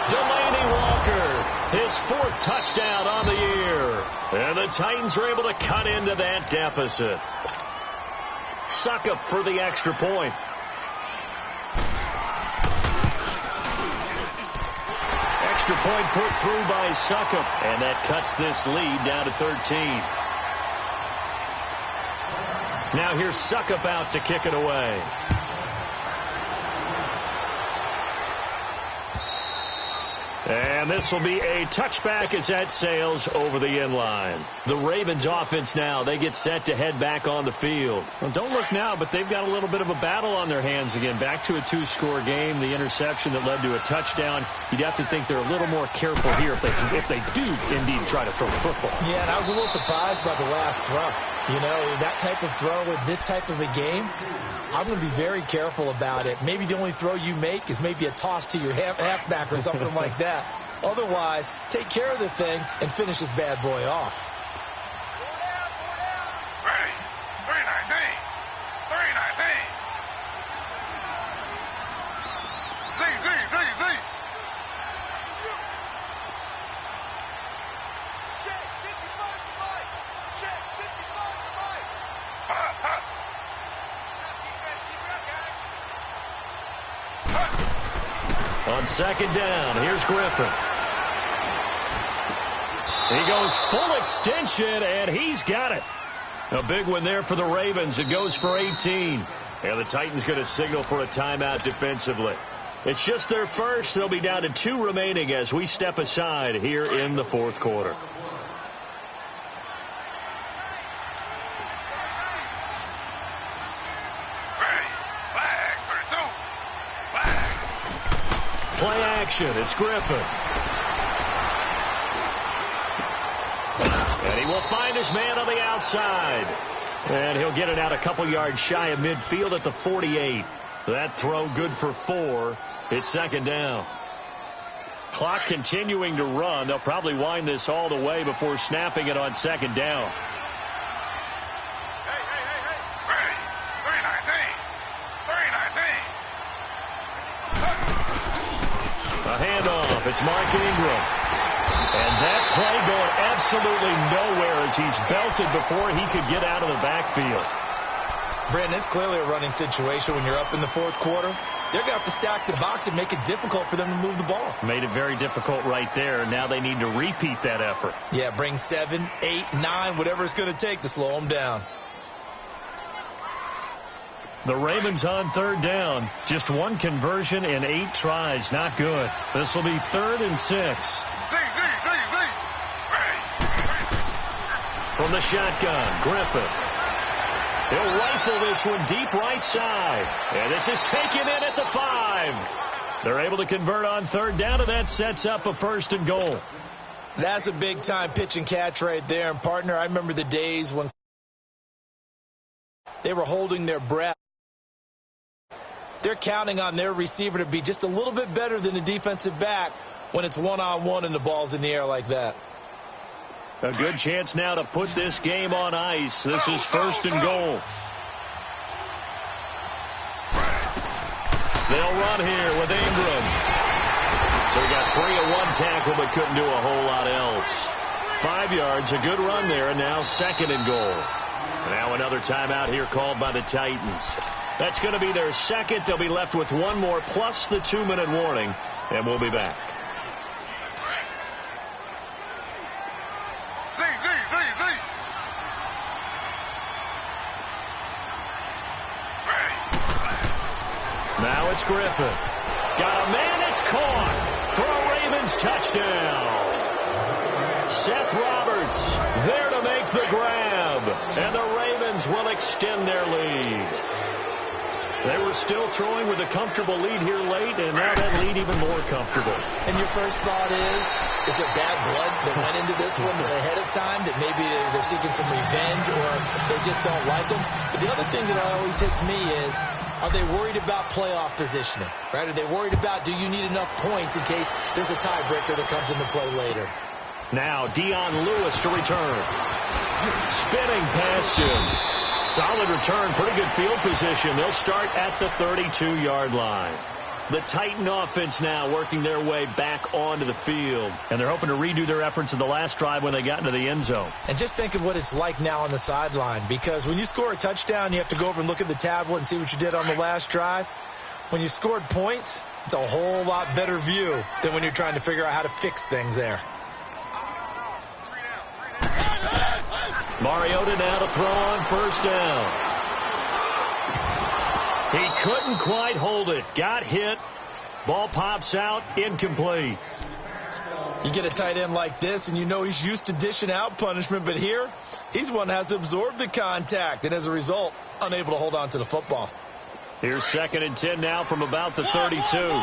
S8: Delaney Walker. His 4th touchdown on the year. And the Titans are able to cut into that deficit. Succop for the extra point. Extra point put through by Succop. And that cuts this lead down to 13. Now here's Succop out to kick it away. And this will be a touchback as that sails over the end line. The Ravens offense now, they get set to head back on the field. Well, don't look now, but they've got a little bit of a battle on their hands again. Back to a 2-score game, the interception that led to a touchdown. You'd have to think they're a little more careful here if they do indeed try to throw the football.
S9: Yeah, and I was a little surprised by the last throw. You know, that type of throw with this type of a game, I'm going to be very careful about it. Maybe the only throw you make is maybe a toss to your halfback or something like that. Otherwise, take care of the thing and finish this bad boy off.
S3: 319.
S8: On 2nd down, here's Griffin. He goes full extension, and he's got it. A big one there for the Ravens. It goes for 18. And the Titans going to signal for a timeout defensively. It's just their first. They'll be down to 2 remaining as we step aside here in the 4th quarter. Play action. It's Griffin. And he will find his man on the outside. And he'll get it out a couple yards shy of midfield at the 48. That throw good for 4. It's 2nd down. Clock continuing to run. They'll probably wind this all the way before snapping it on second down. A handoff. It's Mark Ingram. And that play going absolutely nowhere as he's belted before he could get out of the backfield.
S9: Brandon, it's clearly a running situation when you're up in the fourth quarter. They're going to have to stack the box and make it difficult for them to move the ball.
S8: Made it very difficult right there. Now they need to repeat that effort.
S9: Yeah, bring 7, 8, 9, whatever it's going to take to slow them down.
S8: The Ravens on third down. Just one conversion in 8 tries. Not good. This will be 3rd and 6. From the shotgun, Griffith. He'll rifle this one deep right side. And this is taken in at the 5. They're able to convert on third down, and that sets up a 1st and goal.
S9: That's a big-time pitch and catch right there. And, partner, I remember the days when they were holding their breath. They're counting on their receiver to be just a little bit better than the defensive back when it's one-on-one and the ball's in the air like that.
S8: A good chance now to put this game on ice. This is 1st and goal. They'll run here with Ingram. So he got free of one tackle but couldn't do a whole lot else. 5 yards, a good run there, and now 2nd and goal. Now another timeout here called by the Titans. That's going to be their 2nd. They'll be left with one more plus the 2-minute warning, and we'll be back. Now it's Griffith. Got a man, it's caught for a Ravens touchdown. Seth Roberts there to make the grab, and the Ravens will extend their lead. They were still throwing with a comfortable lead here late, and now that lead even more comfortable.
S9: And your first thought is there bad blood that went into this one ahead of time, that maybe they're seeking some revenge or they just don't like them? But the other thing that always hits me is, are they worried about playoff positioning? Right? Are they worried about, do you need enough points in case there's a tiebreaker that comes into play later?
S8: Now Dion Lewis to return. Spinning past him. Solid return, pretty good field position. They'll start at the 32-yard line. The Titan offense now working their way back onto the field. And they're hoping to redo their efforts in the last drive when they got into the end zone.
S9: And just think of what it's like now on the sideline. Because when you score a touchdown, you have to go over and look at the tablet and see what you did on the last drive. When you scored points, it's a whole lot better view than when you're trying to figure out how to fix things there.
S8: Mariota now to throw on first down. He couldn't quite hold it. Got hit. Ball pops out. Incomplete.
S9: You get a tight end like this, and you know he's used to dishing out punishment, but here, he's one that has to absorb the contact, and as a result, unable to hold on to the football.
S8: Here's 2nd and 10 now from about the 32.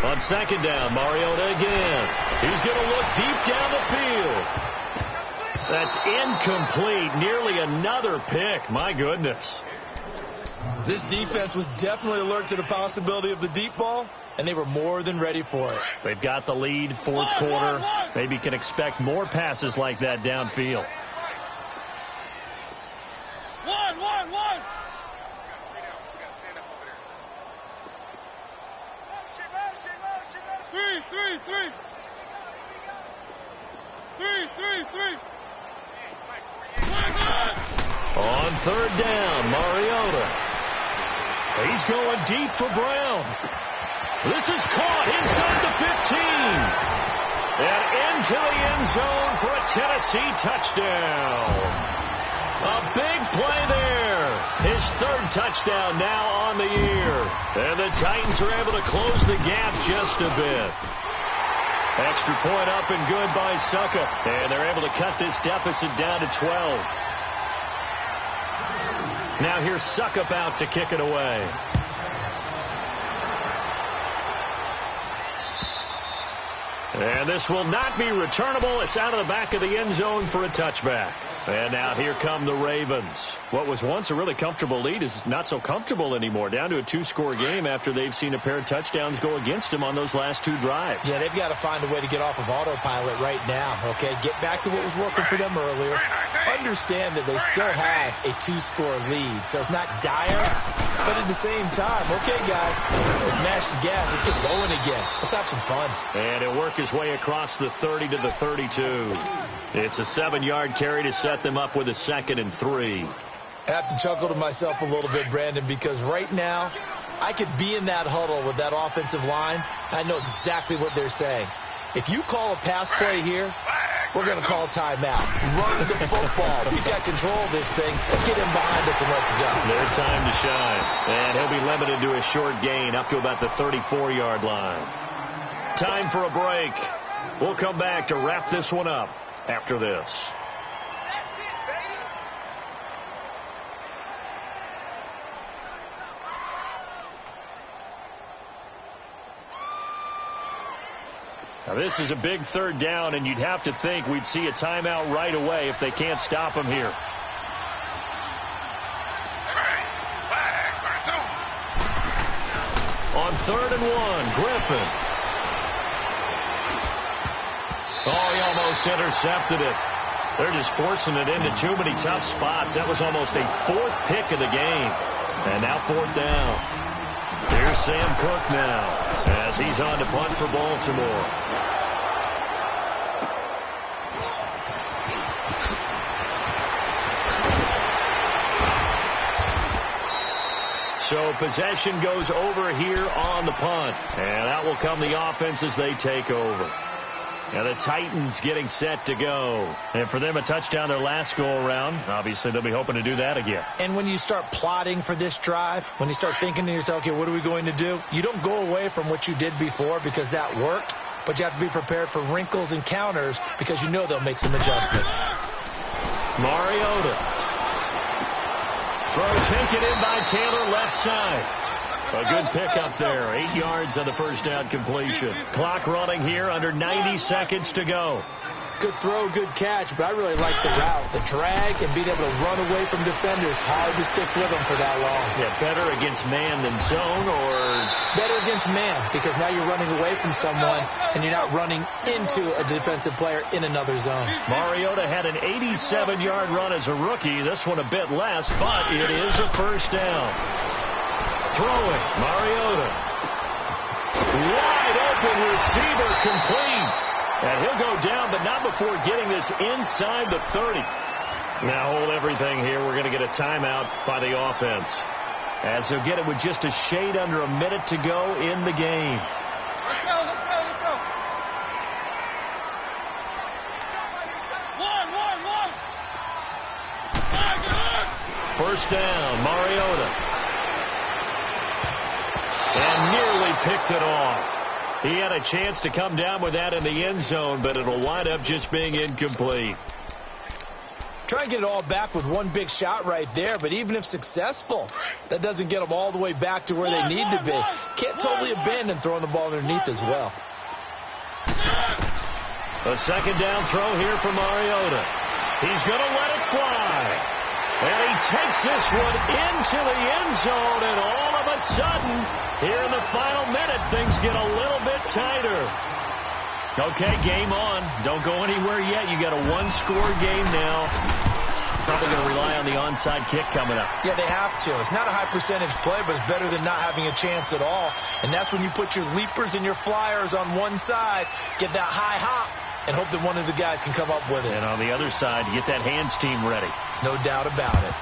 S8: On 2nd down, Mariota again. He's going to look deep down the field. That's incomplete. Nearly another pick. My goodness.
S9: This defense was definitely alert to the possibility of the deep ball, and they were more than ready for it.
S8: They've got the lead, fourth quarter. Maybe can expect more passes like that downfield.
S3: One. Three.
S8: On third down, Mariota. He's going deep for Brown. This is caught inside the 15. And into the end zone for a Tennessee touchdown. A big play there. His 3rd touchdown now on the year. And the Titans are able to close the gap just a bit. Extra point up and good by Succa. And they're able to cut this deficit down to 12. Now here's Suckup out to kick it away. And this will not be returnable. It's out of the back of the end zone for a touchback. And now here come the Ravens. What was once a really comfortable lead is not so comfortable anymore. Down to a 2-score game after they've seen a pair of touchdowns go against them on those last 2 drives.
S9: Yeah, they've got to find a way to get off of autopilot right now, okay? Get back to what was working for them earlier. Understand that they still have a 2-score lead, so it's not dire, but at the same time, okay, guys, let's mash the gas. Let's get going again. Let's have some fun.
S8: And he'll work his way across the 30 to the 32. It's a 7-yard carry to set them up with a 2nd and 3.
S9: I have to chuckle to myself a little bit, Brandon, because right now I could be in that huddle with that offensive line. I know exactly what they're saying. If you call a pass play here, we're going to call a timeout. Run the football. We've got control of this thing. Get him behind us and let's go.
S8: Their time to shine. And he'll be limited to a short gain up to about the 34-yard line. Time for a break. We'll come back to wrap this one up after this. Now, this is a big 3rd down, and you'd have to think we'd see a timeout right away if they can't stop him here. On 3rd and 1, Griffin. Oh, he almost intercepted it. They're just forcing it into too many tough spots. That was almost a 4th pick of the game. And now 4th down. Here's Sam Cook now as he's on to punt for Baltimore. So possession goes over here on the punt. And out will come the offense as they take over. And the Titans getting set to go. And for them, a touchdown their last go-around. Obviously, they'll be hoping to do that again.
S9: And when you start plotting for this drive, when you start thinking to yourself, okay, what are we going to do? You don't go away from what you did before because that worked. But you have to be prepared for wrinkles and counters because you know they'll make some adjustments.
S8: Mariota. Throw taken in by Taylor left side. A good pickup there. 8 yards on the first down completion. Clock running here, under 90 seconds to go.
S9: Good throw, good catch, but I really like the route. The drag and being able to run away from defenders. Hard to stick with them for that long.
S8: Yeah, better against man than zone, or?
S9: Better against man, because now you're running away from someone and you're not running into a defensive player in another zone.
S8: Mariota had an 87-yard run as a rookie. This one a bit less, but it is a first down. Throwing, Mariota. Wide open receiver, complete. And he'll go down, but not before getting this inside the 30. Now hold everything here. We're going to get a timeout by the offense, as they'll get it with just a shade under a minute to go in the game.
S3: Let's go. One.
S8: First down, Mariota. And nearly picked it off. He had a chance to come down with that in the end zone, but it'll wind up just being incomplete.
S9: Try and get it all back with one big shot right there, but even if successful, that doesn't get them all the way back to where they need to be. Can't totally abandon throwing the ball underneath as well.
S8: A second down throw here for Mariota. He's going to let it fly. And he takes this one into the end zone, and all of a sudden, here in the final minute, things get a little bit tighter. Okay, game on. Don't go anywhere yet. You got a one-score game now. Probably going to rely on the onside kick coming up.
S9: Yeah, they have to. It's not a high-percentage play, but it's better than not having a chance at all. And that's when you put your leapers and your flyers on one side, get that high hop, and hope that one of the guys can come up with it.
S8: And on the other side, you get that hands team ready.
S9: No doubt about it.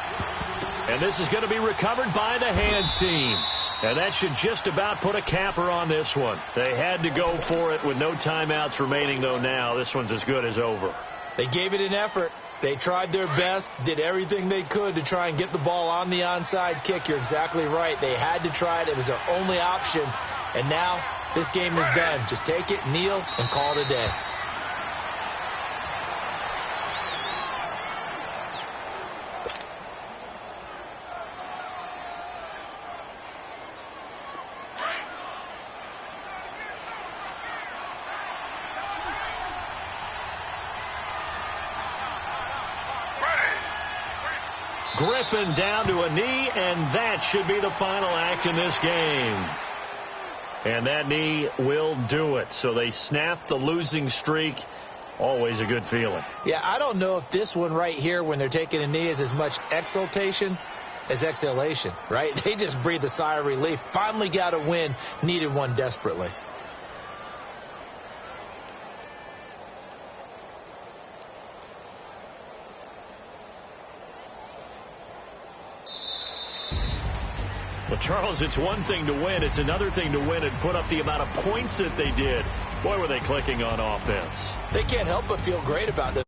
S8: And this is going to be recovered by the hands team. And that should just about put a capper on this one. They had to go for it with no timeouts remaining, though now. This one's as good as over.
S9: They gave it an effort. They tried their best, did everything they could to try and get the ball on the onside kick. You're exactly right. They had to try it. It was their only option. And now this game is done. Just take it, kneel, and call it a day.
S8: Griffin down to a knee, and that should be the final act in this game. And that knee will do it. So they snap the losing streak. Always a good feeling.
S9: Yeah, I don't know if this one right here, when they're taking a knee, is as much exultation as exhalation, right? They just breathe a sigh of relief. Finally got a win. Needed one desperately.
S8: Well, Charles, it's one thing to win. It's another thing to win and put up the amount of points that they did. Boy, were they clicking on offense.
S9: They can't help but feel great about this.